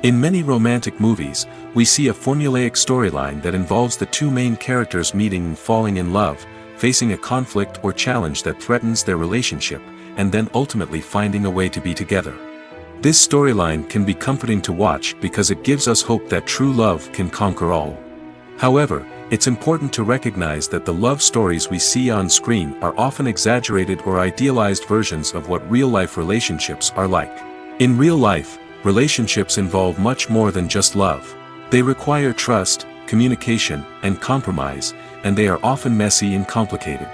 In many romantic movies, we see a formulaic storyline that involves the two main characters meeting and falling in love, facing a conflict or challenge that threatens their relationship, and then ultimately finding a way to be together. This storyline can be comforting to watch because it gives us hope that true love can conquer all. However, it's important to recognize that the love stories we see on screen are often exaggerated or idealized versions of what real-life relationships are like. In real life, relationships involve much more than just love. They require trust, communication, and compromise, and they are often messy and complicated.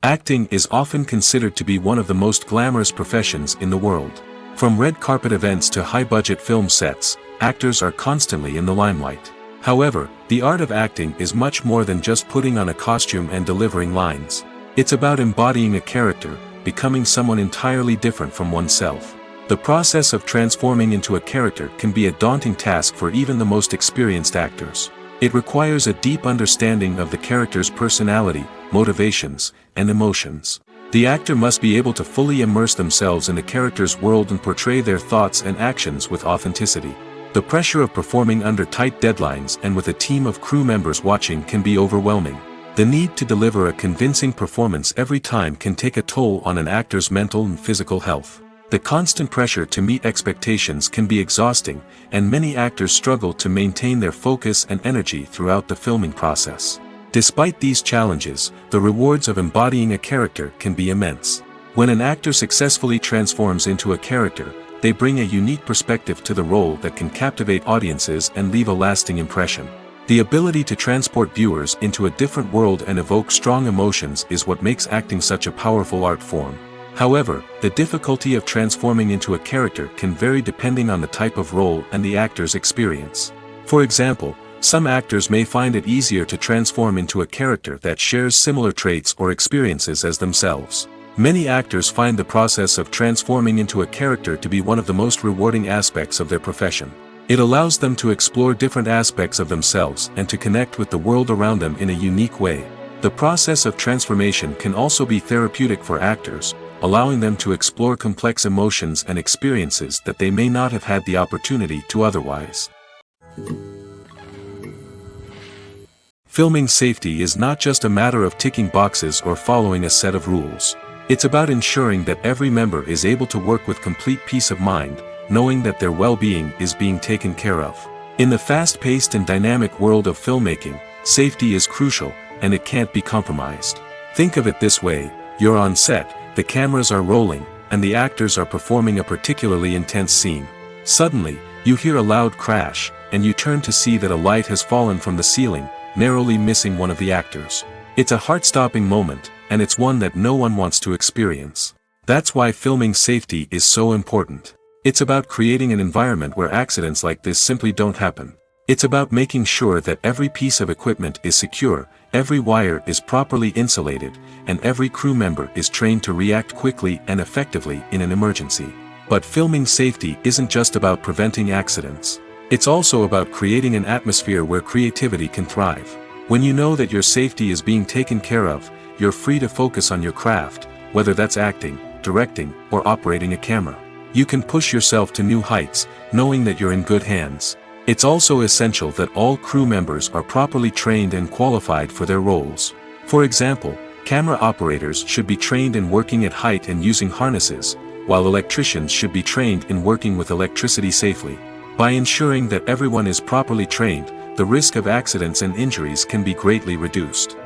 Acting is often considered to be one of the most glamorous professions in the world. From red carpet events to high-budget film sets, actors are constantly in the limelight. However, the art of acting is much more than just putting on a costume and delivering lines. It's about embodying a character, becoming someone entirely different from oneself. The process of transforming into a character can be a daunting task for even the most experienced actors. It requires a deep understanding of the character's personality, motivations, and emotions. The actor must be able to fully immerse themselves in the character's world and portray their thoughts and actions with authenticity. The pressure of performing under tight deadlines and with a team of crew members watching can be overwhelming. The need to deliver a convincing performance every time can take a toll on an actor's mental and physical health. The constant pressure to meet expectations can be exhausting, and many actors struggle to maintain their focus and energy throughout the filming process. Despite these challenges, the rewards of embodying a character can be immense. When an actor successfully transforms into a character, they bring a unique perspective to the role that can captivate audiences and leave a lasting impression. The ability to transport viewers into a different world and evoke strong emotions is what makes acting such a powerful art form. However, the difficulty of transforming into a character can vary depending on the type of role and the actor's experience. For example, Some actors may find it easier to transform into a character that shares similar traits or experiences as themselves. Many actors find the process of transforming into a character to be one of the most rewarding aspects of their profession. It allows them to explore different aspects of themselves and to connect with the world around them in a unique way. The process of transformation can also be therapeutic for actors, allowing them to explore complex emotions and experiences that they may not have had the opportunity to otherwise. Filming safety is not just a matter of ticking boxes or following a set of rules. It's about ensuring that every member is able to work with complete peace of mind, knowing that their well-being is being taken care of. In the fast-paced and dynamic world of filmmaking, safety is crucial, and it can't be compromised. Think of it this way: you're on set, the cameras are rolling, and the actors are performing a particularly intense scene. Suddenly, you hear a loud crash, and you turn to see that a light has fallen from the ceiling, narrowly missing one of the actors. It's a heart-stopping moment, and it's one that no one wants to experience. That's why filming safety is so important. It's about creating an environment where accidents like this simply don't happen. It's about making sure that every piece of equipment is secure, every wire is properly insulated, and every crew member is trained to react quickly and effectively in an emergency. But filming safety isn't just about preventing accidents. It's also about creating an atmosphere where creativity can thrive. When you know that your safety is being taken care of, you're free to focus on your craft, whether that's acting, directing, or operating a camera. You can push yourself to new heights, knowing that you're in good hands. It's also essential that all crew members are properly trained and qualified for their roles. For example, camera operators should be trained in working at height and using harnesses, while electricians should be trained in working with electricity safely. By ensuring that everyone is properly trained, the risk of accidents and injuries can be greatly reduced.